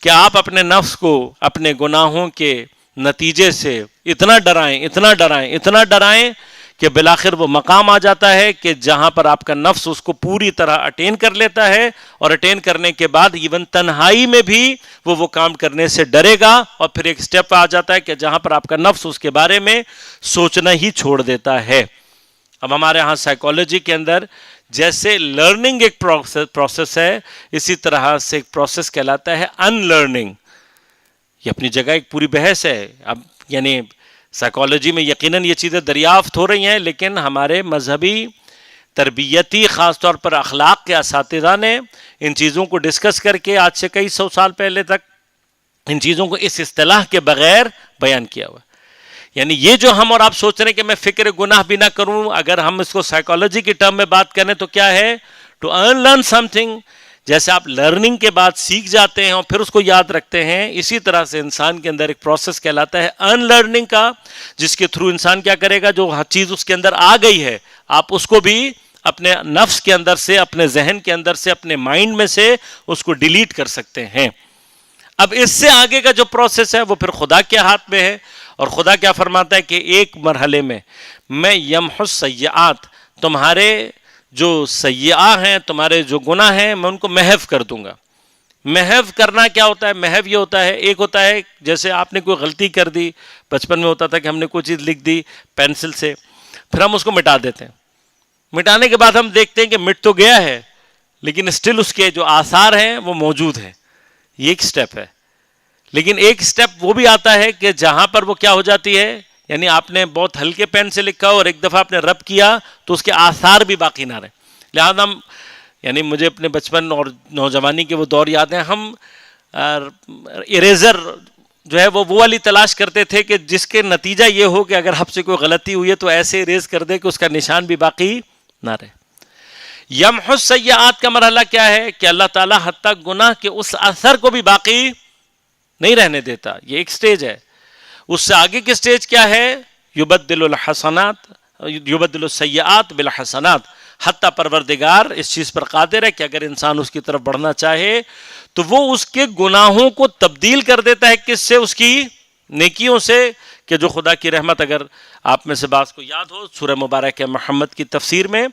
کہ آپ اپنے نفس کو اپنے گناہوں کے نتیجے سے اتنا ڈرائیں، اتنا ڈرائیں، اتنا ڈرائیں کہ بالآخر وہ مقام آ جاتا ہے کہ جہاں پر آپ کا نفس اس کو پوری طرح اٹین کر لیتا ہے، اور اٹین کرنے کے بعد ایون تنہائی میں بھی وہ کام کرنے سے ڈرے گا. اور پھر ایک سٹیپ آ جاتا ہے کہ جہاں پر آپ کا نفس اس کے بارے میں سوچنا ہی چھوڑ دیتا ہے. اب ہمارے ہاں سائیکالوجی کے اندر جیسے لرننگ ایک پروسیس ہے، اسی طرح سے ایک پروسیس کہلاتا ہے ان لرننگ. یہ اپنی جگہ ایک پوری بحث ہے. اب یعنی سائیکالوجی میں یقیناً یہ چیزیں دریافت ہو رہی ہیں، لیکن ہمارے مذہبی تربیتی خاص طور پر اخلاق کے اساتذہ نے ان چیزوں کو ڈسکس کر کے آج سے کئی سو سال پہلے تک ان چیزوں کو اس اصطلاح کے بغیر بیان کیا ہوا. یعنی یہ جو ہم اور آپ سوچ رہے ہیں کہ میں فکر گناہ بھی نہ کروں، اگر ہم اس کو سائیکالوجی کی ٹرم میں بات کریں تو کیا ہے؟ To earn learn something. جیسے آپ لرننگ کے بعد سیکھ جاتے ہیں اور پھر اس کو یاد رکھتے ہیں، اسی طرح سے انسان کے اندر ایک پروسیس کہلاتا ہے ارن لرننگ کا، جس کے تھرو انسان کیا کرے گا؟ جو ہر چیز اس کے اندر آ گئی ہے آپ اس کو بھی اپنے نفس کے اندر سے، اپنے ذہن کے اندر سے، اپنے مائنڈ میں سے اس کو ڈیلیٹ کر سکتے ہیں. اب اس سے آگے کا جو پروسیس ہے وہ پھر خدا کے ہاتھ میں ہے. اور خدا کیا فرماتا ہے کہ ایک مرحلے میں یمحو السیئات، تمہارے جو سیئہ ہیں، تمہارے جو گناہ ہیں، میں ان کو محو کر دوں گا. محو کرنا کیا ہوتا ہے؟ محو یہ ہوتا ہے، ایک ہوتا ہے جیسے آپ نے کوئی غلطی کر دی، بچپن میں ہوتا تھا کہ ہم نے کوئی چیز لکھ دی پینسل سے، پھر ہم اس کو مٹا دیتے ہیں. مٹانے کے بعد ہم دیکھتے ہیں کہ مٹ تو گیا ہے لیکن اسٹل اس کے جو آثار ہیں وہ موجود ہیں. یہ ایک سٹیپ ہے. لیکن ایک سٹیپ وہ بھی آتا ہے کہ جہاں پر وہ کیا ہو جاتی ہے، یعنی آپ نے بہت ہلکے پین سے لکھا اور ایک دفعہ آپ نے رب کیا تو اس کے آثار بھی باقی نہ رہے. لہذا ہم یعنی مجھے اپنے بچپن اور نوجوانی کے وہ دور یاد ہیں، ہم اریزر جو ہے وہ والی تلاش کرتے تھے کہ جس کے نتیجہ یہ ہو کہ اگر آپ سے کوئی غلطی ہوئی ہے تو ایسے اریز کر دے کہ اس کا نشان بھی باقی نہ رہے. یمحو السیئات کا مرحلہ کیا ہے کہ اللہ تعالیٰ حتیٰ گناہ کے اس اثر کو بھی باقی نہیں رہنے دیتا. یہ ایک سٹیج ہے. اس سے آگے کی سٹیج کیا ہے؟ یبدل الحسنات، یبدل السیئات بالحسنات. حتیٰ پروردگار اس چیز پر قادر ہے کہ اگر انسان اس کی طرف بڑھنا چاہے تو وہ اس کے گناہوں کو تبدیل کر دیتا ہے. کس سے؟ اس کی نیکیوں سے. کہ جو خدا کی رحمت، اگر آپ میں سے بعض کو یاد ہو، سورہ مبارک محمد کی تفسیر میں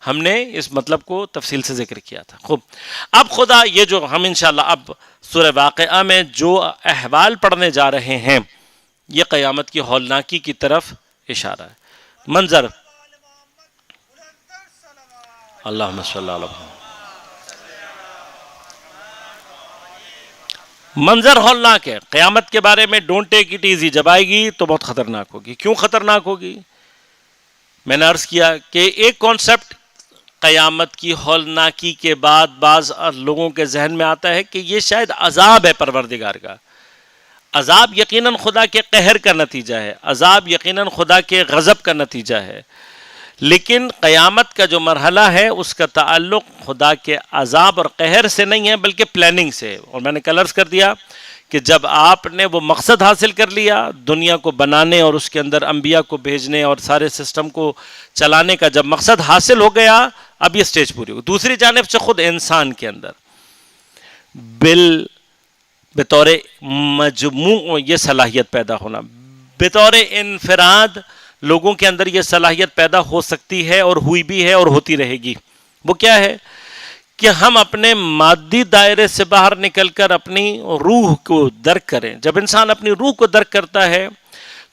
ہم نے اس مطلب کو تفصیل سے ذکر کیا تھا. خوب، اب خدا یہ جو ہم انشاءاللہ اب سورہ واقعہ میں جو احوال پڑھنے جا رہے ہیں، یہ قیامت کی ہولناکی کی طرف اشارہ ہے. منظر، اللہم صلی اللہ علیہ، منظر ہولناک ہے. قیامت کے بارے میں ڈونٹ ٹیک اٹ ایزی. جب آئے گی تو بہت خطرناک ہوگی. کیوں خطرناک ہوگی؟ میں نے عرض کیا کہ ایک کانسیپٹ قیامت کی ہولناکی کے بعد بعض لوگوں کے ذہن میں آتا ہے کہ یہ شاید عذاب ہے پروردگار کا. عذاب یقیناً خدا کے قہر کا نتیجہ ہے، عذاب یقیناً خدا کے غضب کا نتیجہ ہے. لیکن قیامت کا جو مرحلہ ہے اس کا تعلق خدا کے عذاب اور قہر سے نہیں ہے بلکہ پلاننگ سے. اور میں نے کل عرض کر دیا کہ جب آپ نے وہ مقصد حاصل کر لیا دنیا کو بنانے اور اس کے اندر انبیاء کو بھیجنے اور سارے سسٹم کو چلانے کا، جب مقصد حاصل ہو گیا اب یہ سٹیج پوری ہوگی. دوسری جانب سے خود انسان کے اندر بطور مجموع یہ صلاحیت پیدا ہونا، بطور انفراد لوگوں کے اندر یہ صلاحیت پیدا ہو سکتی ہے اور ہوئی بھی ہے اور ہوتی رہے گی. وہ کیا ہے کہ ہم اپنے مادی دائرے سے باہر نکل کر اپنی روح کو درک کریں. جب انسان اپنی روح کو درک کرتا ہے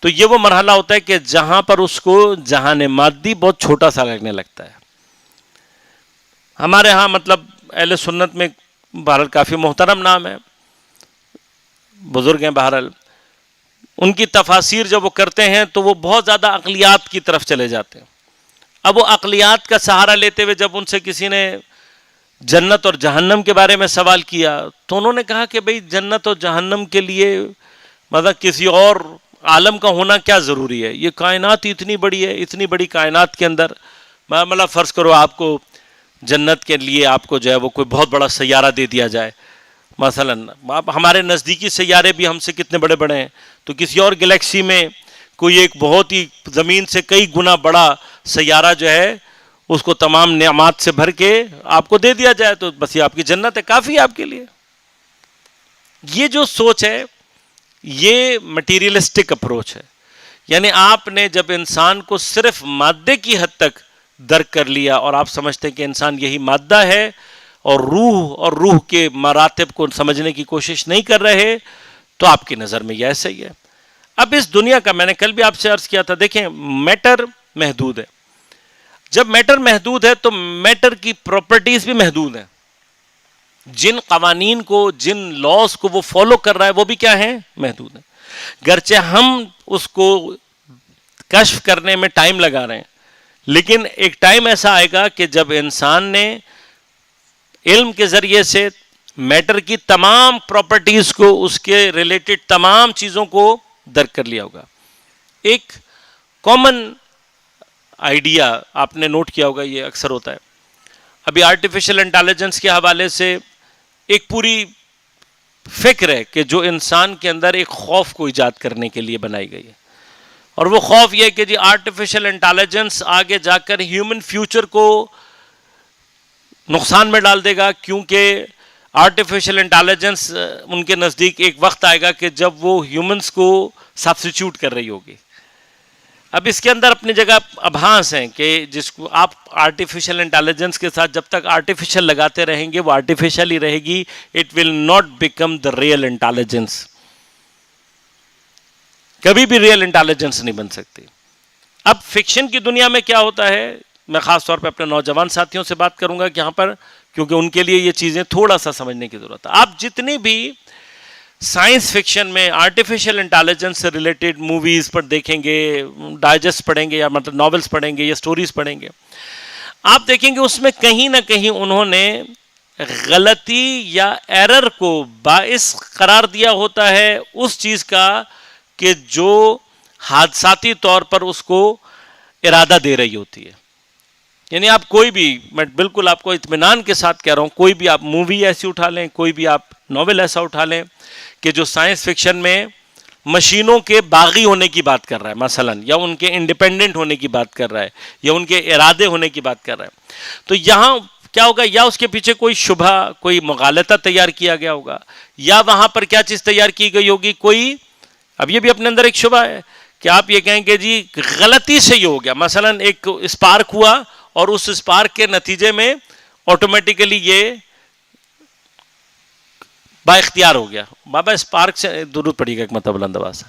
تو یہ وہ مرحلہ ہوتا ہے کہ جہاں پر اس کو جہان مادی بہت چھوٹا سا لگنے لگتا ہے. ہمارے ہاں مطلب اہل سنت میں بہرحال کافی محترم نام ہے، بزرگ ہیں، بہرحال ان کی تفاسیر جب وہ کرتے ہیں تو وہ بہت زیادہ عقلیات کی طرف چلے جاتے ہیں. اب وہ عقلیات کا سہارا لیتے ہوئے جب ان سے کسی نے جنت اور جہنم کے بارے میں سوال کیا تو انہوں نے کہا کہ بھئی جنت اور جہنم کے لیے مطلب کسی اور عالم کا ہونا کیا ضروری ہے؟ یہ کائنات اتنی بڑی ہے، اتنی بڑی کائنات کے اندر مطلب فرض کرو آپ کو جنت کے لیے آپ کو جو ہے وہ کوئی بہت بڑا سیارہ دے دیا جائے، مثلا ہمارے نزدیکی سیارے بھی ہم سے کتنے بڑے بڑے ہیں، تو کسی اور گلیکسی میں کوئی ایک بہت ہی زمین سے کئی گنا بڑا سیارہ جو ہے اس کو تمام نعمات سے بھر کے آپ کو دے دیا جائے تو بس یہ آپ کی جنت ہے، کافی ہے آپ کے لیے۔ یہ جو سوچ ہے یہ مٹیریلسٹک اپروچ ہے، یعنی آپ نے جب انسان کو صرف مادے کی حد تک درک کر لیا اور آپ سمجھتے ہیں کہ انسان یہی مادہ ہے اور روح کے مراتب کو سمجھنے کی کوشش نہیں کر رہے تو آپ کی نظر میں یہ ایسا ہی ہے۔ اب اس دنیا کا میں نے کل بھی آپ سے عرض کیا تھا، دیکھیں میٹر محدود ہے، جب میٹر محدود ہے تو میٹر کی پراپرٹیز بھی محدود ہیں، جن قوانین کو جن لاز کو وہ فالو کر رہا ہے وہ بھی کیا ہیں؟ محدود ہیں، گرچہ ہم اس کو کشف کرنے میں ٹائم لگا رہے ہیں، لیکن ایک ٹائم ایسا آئے گا کہ جب انسان نے علم کے ذریعے سے میٹر کی تمام پراپرٹیز کو، اس کے ریلیٹڈ تمام چیزوں کو درک کر لیا ہوگا۔ ایک کامن آئیڈیا آپ نے نوٹ کیا ہوگا، یہ اکثر ہوتا ہے، ابھی آرٹیفیشل انٹیلیجنس کے حوالے سے ایک پوری فکر ہے کہ جو انسان کے اندر ایک خوف کو ایجاد کرنے کے لیے بنائی گئی ہے، اور وہ خوف یہ کہ جی آرٹیفیشل انٹیلیجنس آگے جا کر ہیومن فیوچر کو نقصان میں ڈال دے گا، کیونکہ آرٹیفیشل انٹیلیجنس ان کے نزدیک ایک وقت آئے گا کہ جب وہ ہیومنز کو سبسٹیچیوٹ کر رہی ہوگی۔ اب اس کے اندر اپنی جگہ ابحاث ہیں کہ جس کو آپ آرٹیفیشل انٹیلیجنس کے ساتھ جب تک آرٹیفیشل لگاتے رہیں گے وہ آرٹیفیشل ہی رہے گی، it will not become the real intelligence, کبھی بھی ریئل انٹیلیجنس نہیں بن سکتی۔ اب فکشن کی دنیا میں کیا ہوتا ہے، میں خاص طور پہ اپنے نوجوان ساتھیوں سے بات کروں گا کہ یہاں پر، کیونکہ ان کے لیے یہ چیزیں تھوڑا سا سمجھنے کی ضرورت ہے۔ آپ جتنی بھی سائنس فکشن میں آرٹیفیشل انٹیلیجنس سے ریلیٹڈ موویز پر دیکھیں گے، ڈائجسٹ پڑھیں گے یا مطلب ناولز پڑھیں گے یا سٹوریز پڑھیں گے، آپ دیکھیں گے اس میں کہیں نہ کہیں انہوں نے غلطی یا ایرر کو باعث قرار دیا ہوتا ہے اس چیز کا کہ جو حادثاتی طور پر اس کو ارادہ دے رہی ہوتی ہے۔ یعنی آپ کوئی بھی، میں بالکل آپ کو اطمینان کے ساتھ کہہ رہا ہوں، کوئی بھی آپ مووی ایسی اٹھا لیں، کوئی بھی آپ ناول ایسا اٹھا لیں کہ جو سائنس فکشن میں مشینوں کے باغی ہونے کی بات کر رہا ہے مثلا، یا ان کے انڈیپینڈنٹ ہونے کی بات کر رہا ہے، یا ان کے ارادے ہونے کی بات کر رہا ہے، تو یہاں کیا ہوگا، یا اس کے پیچھے کوئی شبہ، کوئی مغالطہ تیار کیا گیا ہوگا، یا وہاں پر کیا چیز تیار کی گئی ہوگی، کوئی، اب یہ بھی اپنے اندر ایک شبہ ہے کہ آپ یہ کہیں کہ جی غلطی سے یہ ہو گیا، مثلا ایک اسپارک ہوا اور اس اسپارک کے نتیجے میں آٹومیٹیکلی یہ با اختیار ہو گیا۔ بابا اسپارک سے درود پڑھیے گا ایک مرتبہ بلند آواز سے۔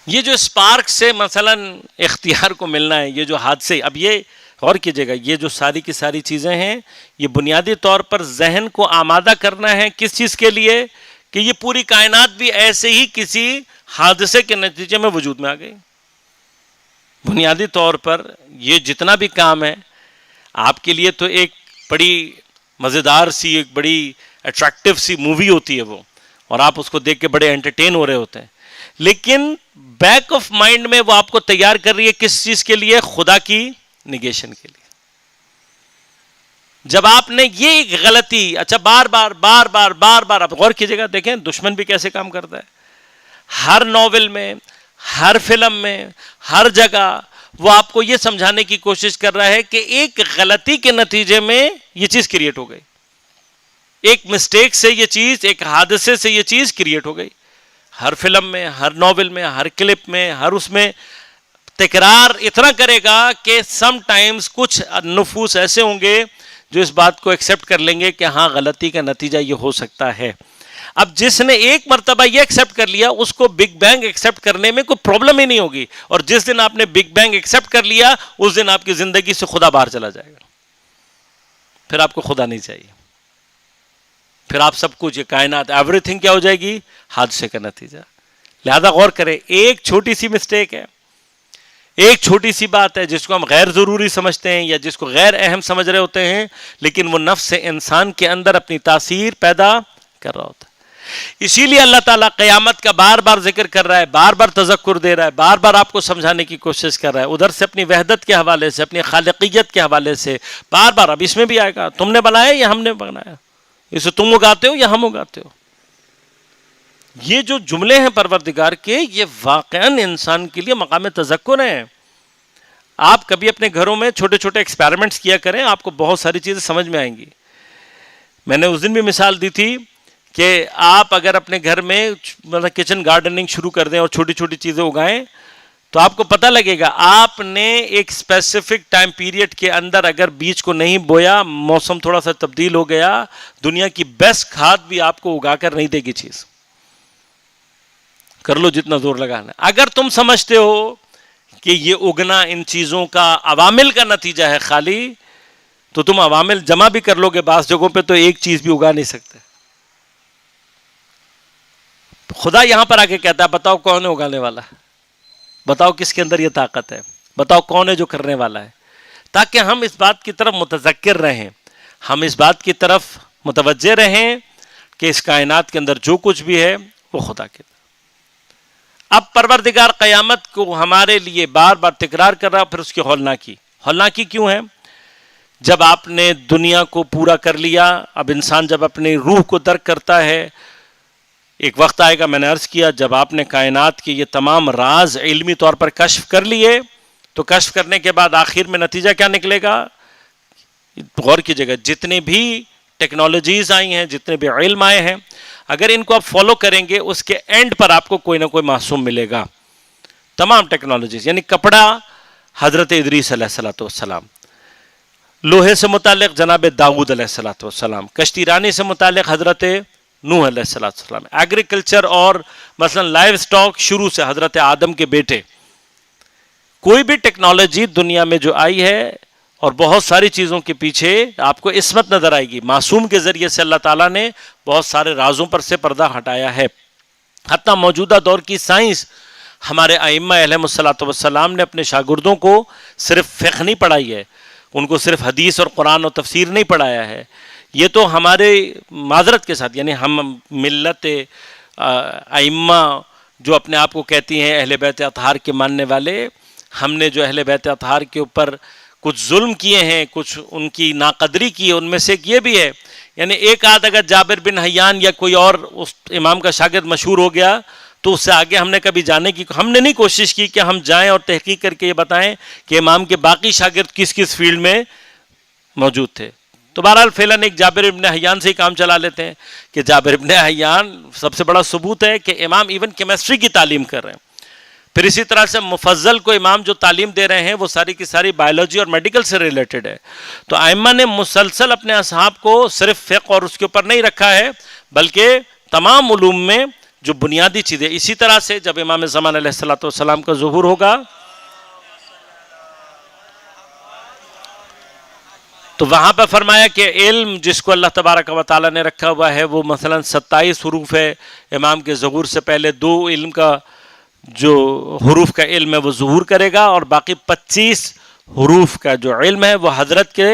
یہ جو اسپارک سے مثلا اختیار کو ملنا ہے، یہ جو حادثے، اب یہ غور کیجئے گا، یہ جو ساری کی ساری چیزیں ہیں یہ بنیادی طور پر ذہن کو آمادہ کرنا ہے کس چیز کے لیے، کہ یہ پوری کائنات بھی ایسے ہی کسی حادثے کے نتیجے میں وجود میں آ گئی۔ بنیادی طور پر یہ جتنا بھی کام ہے آپ کے لیے تو ایک بڑی مزیدار سی، ایک بڑی اٹریکٹیو سی مووی ہوتی ہے وہ، اور آپ اس کو دیکھ کے بڑے انٹرٹین ہو رہے ہوتے ہیں، لیکن بیک آف مائنڈ میں وہ آپ کو تیار کر رہی ہے کس چیز کے لیے؟ خدا کی نیگیشن کے لیے۔ جب آپ نے یہ غلطی، اچھا بار بار بار بار بار بار، آپ غور کیجئے گا، دیکھیں دشمن بھی کیسے کام کرتا ہے، ہر ناول میں، ہر فلم میں، ہر جگہ وہ آپ کو یہ سمجھانے کی کوشش کر رہا ہے کہ ایک غلطی کے نتیجے میں یہ چیز کریٹ ہو گئی، ایک مسٹیک سے یہ چیز، ایک حادثے سے یہ چیز کریٹ ہو گئی۔ ہر فلم میں، ہر ناول میں، ہر کلپ میں، ہر اس میں تکرار اتنا کرے گا کہ سم ٹائمز کچھ نفوس ایسے ہوں گے جو اس بات کو ایکسیپٹ کر لیں گے کہ ہاں غلطی کا نتیجہ یہ ہو سکتا ہے۔ اب جس نے ایک مرتبہ یہ ایکسیپٹ کر لیا اس کو بگ بینگ ایکسیپٹ کرنے میں کوئی پرابلم ہی نہیں ہوگی، اور جس دن آپ نے بگ بینگ ایکسیپٹ کر لیا اس دن آپ کی زندگی سے خدا باہر چلا جائے گا، پھر آپ کو خدا نہیں چاہیے، پھر آپ سب کچھ، یہ کائنات ایوری تھنگ کیا ہو جائے گی؟ حادثے کا نتیجہ۔ لہذا غور کریں، ایک چھوٹی سی مسٹیک ہے، ایک چھوٹی سی بات ہے جس کو ہم غیر ضروری سمجھتے ہیں یا جس کو غیر اہم سمجھ رہے ہوتے ہیں، لیکن وہ نفس انسان کے اندر اپنی تاثیر پیدا کر رہا ہوتا ہے۔ اسی لیے اللہ تعالیٰ قیامت کا بار بار ذکر کر رہا ہے، بار بار تذکر دے رہا ہے، بار بار آپ کو سمجھانے کی کوشش کر رہا ہے، ادھر سے اپنی وحدت کے حوالے سے، اپنی خالقیت کے حوالے سے بار بار۔ اب اس میں بھی آئے گا، تم نے بنایا یا ہم نے بنایا، اسے تم اگاتے ہو یا ہم اگاتے ہو۔ یہ جو جملے ہیں پروردگار کے، یہ واقعاً انسان کے لیے مقام تذکر ہیں۔ آپ کبھی اپنے گھروں میں چھوٹے چھوٹے ایکسپیریمنٹس کیا کریں، آپ کو بہت ساری چیزیں سمجھ میں آئیں گی۔ میں نے اس دن بھی مثال دی تھی کہ آپ اگر اپنے گھر میں مطلب کچن گارڈننگ شروع کر دیں اور چھوٹی چھوٹی چیزیں اگائیں تو آپ کو پتہ لگے گا، آپ نے ایک اسپیسیفک ٹائم پیریڈ کے اندر اگر بیج کو نہیں بویا، موسم تھوڑا سا تبدیل ہو گیا، دنیا کی بیسٹ کھاد بھی آپ کو اگا کر نہیں دے گی چیز۔ کر لو جتنا زور لگانا ہے۔ اگر تم سمجھتے ہو کہ یہ اگنا ان چیزوں کا عوامل کا نتیجہ ہے خالی، تو تم عوامل جمع بھی کر لو گے بعض جگہوں پہ تو ایک چیز بھی اگا نہیں سکتے۔ خدا یہاں پر آ کے کہتا ہے بتاؤ کون ہے اگانے والا، بتاؤ کس کے اندر یہ طاقت ہے، بتاؤ کون ہے جو کرنے والا ہے، تاکہ ہم اس بات کی طرف متذکر رہیں، ہم اس بات کی طرف متوجہ رہیں کہ اس کائنات کے اندر جو کچھ بھی ہے وہ خدا کے۔ اب پروردگار قیامت کو ہمارے لیے بار بار تکرار کر رہا، پھر اس کی ہولناکی۔ ہولناکی کیوں ہے؟ جب آپ نے دنیا کو پورا کر لیا، اب انسان جب اپنی روح کو درک کرتا ہے، ایک وقت آئے گا، میں نے عرض کیا، جب آپ نے کائنات کے یہ تمام راز علمی طور پر کشف کر لیے تو کشف کرنے کے بعد آخر میں نتیجہ کیا نکلے گا؟ غور کیجئے گا، جتنے بھی ٹیکنالوجیز آئی ہیں، جتنے بھی علم آئے ہیں، اگر ان کو آپ فالو کریں گے، اس کے اینڈ پر آپ کو کوئی نہ کوئی معصوم ملے گا۔ تمام ٹیکنالوجیز، یعنی کپڑا حضرت ادریس علیہ السلام، لوہے سے متعلق جناب داؤد علیہ السلام، کشتی رانی سے متعلق حضرت نوح علیہ السلام، ایگریکلچر اور مثلا لائف سٹاک شروع سے حضرت آدم کے بیٹے۔ کوئی بھی ٹیکنالوجی دنیا میں جو آئی ہے اور بہت ساری چیزوں کے پیچھے آپ کو عصمت نظر آئے گی، معصوم کے ذریعے سے اللہ تعالیٰ نے بہت سارے رازوں پر سے پردہ ہٹایا ہے۔ حتیٰ موجودہ دور کی سائنس، ہمارے ائمہ علیہم الصلاۃ والسلام نے اپنے شاگردوں کو صرف فقہ نہیں پڑھائی ہے، ان کو صرف حدیث اور قرآن اور تفسیر نہیں پڑھایا ہے۔ یہ تو ہمارے معذرت کے ساتھ، یعنی ہم ملت ائمہ جو اپنے آپ کو کہتی ہیں اہل بیت اطہار کے ماننے والے، ہم نے جو اہل بیت اطہار کے اوپر کچھ ظلم کیے ہیں، کچھ ان کی ناقدری کی ہے، ان میں سے ایک یہ بھی ہے، یعنی ایک آدھ اگر جابر بن حیان یا کوئی اور اس امام کا شاگرد مشہور ہو گیا تو اس سے آگے ہم نے کبھی جانے کی، ہم نے نہیں کوشش کی کہ ہم جائیں اور تحقیق کر کے یہ بتائیں کہ امام کے باقی شاگرد کس کس فیلڈ میں موجود تھے۔ تو بہرحال فعلاً ایک جابر ابن حیان سے ہی کام چلا لیتے ہیں کہ جابر ابن حیان سب سے بڑا ثبوت ہے کہ امام ایون کیمسٹری کی تعلیم کر رہے ہیں۔ پھر اسی طرح سے مفضل کو امام جو تعلیم دے رہے ہیں وہ ساری کی ساری بایولوجی اور میڈیکل سے ریلیٹڈ ہے۔ تو ائمہ نے مسلسل اپنے اصحاب کو صرف فقہ اور اس کے اوپر نہیں رکھا ہے، بلکہ تمام علوم میں جو بنیادی چیزیں۔ اسی طرح سے جب امام زمان علیہ السلام کا ظہور ہوگا تو وہاں پہ فرمایا کہ علم جس کو اللہ تبارک و تعالیٰ نے رکھا ہوا ہے وہ مثلا 27 حروف ہے، امام کے ظہور سے پہلے 2 علم کا جو حروف کا علم ہے وہ ظہور کرے گا، اور باقی 25 حروف کا جو علم ہے وہ حضرت کے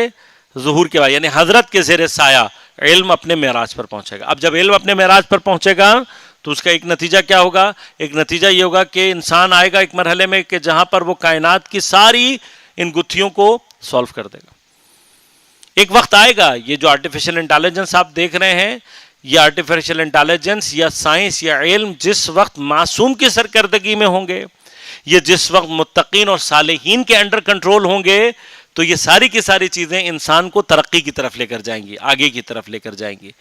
ظہور کے بعد، یعنی حضرت کے زیر سایہ علم اپنے معراج پر پہنچے گا۔ اب جب علم اپنے معراج پر پہنچے گا تو اس کا ایک نتیجہ کیا ہوگا؟ ایک نتیجہ یہ ہوگا کہ انسان آئے گا ایک مرحلے میں کہ جہاں پر وہ کائنات کی ساری ان گتھیوں کو سولو کر دے گا۔ ایک وقت آئے گا، یہ جو آرٹیفیشل انٹیلیجنس آپ دیکھ رہے ہیں، یہ آرٹیفیشل انٹیلیجنس یا سائنس یا علم جس وقت معصوم کی سرکردگی میں ہوں گے، یہ جس وقت متقین اور صالحین کے انڈر کنٹرول ہوں گے، تو یہ ساری کی ساری چیزیں انسان کو ترقی کی طرف لے کر جائیں گی، آگے کی طرف لے کر جائیں گی۔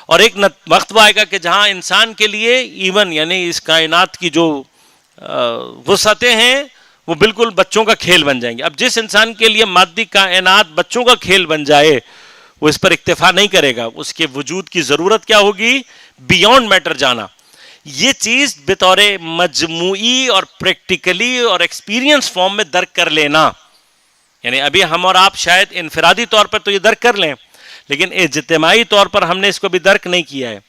اور ایک وقت وہ آئے گا کہ جہاں انسان کے لیے ایون یعنی اس کائنات کی جو وسعتیں ہیں وہ بالکل بچوں کا کھیل بن جائیں گے۔ اب جس انسان کے لیے مادی کائنات بچوں کا کھیل بن جائے وہ اس پر اکتفا نہیں کرے گا، اس کے وجود کی ضرورت کیا ہوگی؟ بیونڈ میٹر جانا۔ یہ چیز بطور مجموعی اور پریکٹیکلی اور ایکسپیرینس فارم میں درک کر لینا، یعنی ابھی ہم اور آپ شاید انفرادی طور پر تو یہ درک کر لیں، لیکن اجتماعی طور پر ہم نے اس کو بھی درک نہیں کیا ہے۔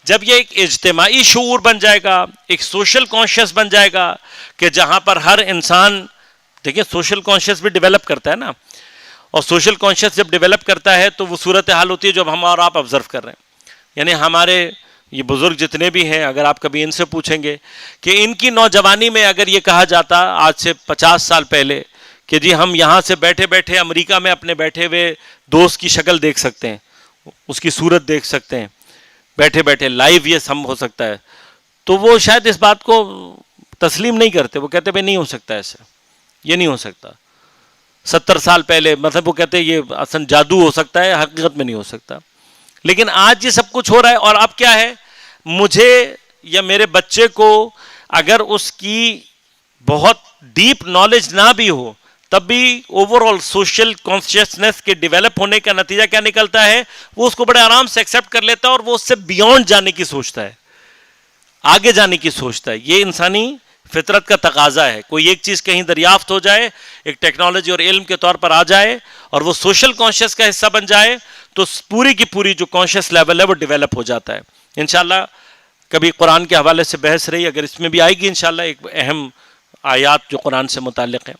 جب یہ ایک اجتماعی شعور بن جائے گا، ایک سوشل کانشیس بن جائے گا کہ جہاں پر ہر انسان، دیکھیں سوشل کانشیس بھی ڈیولپ کرتا ہے نا، اور سوشل کانشیس جب ڈیولپ کرتا ہے تو وہ صورتحال ہوتی ہے جو ہم اور آپ آبزرو کر رہے ہیں. یعنی ہمارے یہ بزرگ جتنے بھی ہیں، اگر آپ کبھی ان سے پوچھیں گے کہ ان کی نوجوانی میں اگر یہ کہا جاتا آج سے 50 سال پہلے کہ جی ہم یہاں سے بیٹھے بیٹھے امریکہ میں اپنے بیٹھے ہوئے دوست کی شکل دیکھ سکتے ہیں، اس کی صورت دیکھ سکتے ہیں، بیٹھے بیٹھے لائیو یہ سم ہو سکتا ہے، تو وہ شاید اس بات کو تسلیم نہیں کرتے. وہ کہتے بھائی نہیں ہو سکتا ایسے، یہ نہیں ہو سکتا. 70 سال پہلے مطلب وہ کہتے یہ اصلا جادو ہو سکتا ہے، حقیقت میں نہیں ہو سکتا. لیکن آج یہ سب کچھ ہو رہا ہے، اور اب کیا ہے، مجھے یا میرے بچے کو اگر اس کی بہت ڈیپ نالج نہ بھی ہو تب بھی اوور آل سوشل کانشیسنس کے ڈیولپ ہونے کا نتیجہ کیا نکلتا ہے، وہ اس کو بڑے آرام سے ایکسیپٹ کر لیتا ہے اور وہ اس سے بیونڈ جانے کی سوچتا ہے، آگے جانے کی سوچتا ہے. یہ انسانی فطرت کا تقاضا ہے. کوئی ایک چیز کہیں دریافت ہو جائے، ایک ٹیکنالوجی اور علم کے طور پر آ جائے اور وہ سوشل کانشیس کا حصہ بن جائے تو پوری کی پوری جو کانشیس لیول ہے وہ ڈیولپ ہو جاتا ہے. انشاءاللہ کبھی قرآن کے حوالے سے بحث رہی، اگر اس میں بھی آئے گی انشاءاللہ ایک اہم آیات جو قرآن سے متعلق ہیں،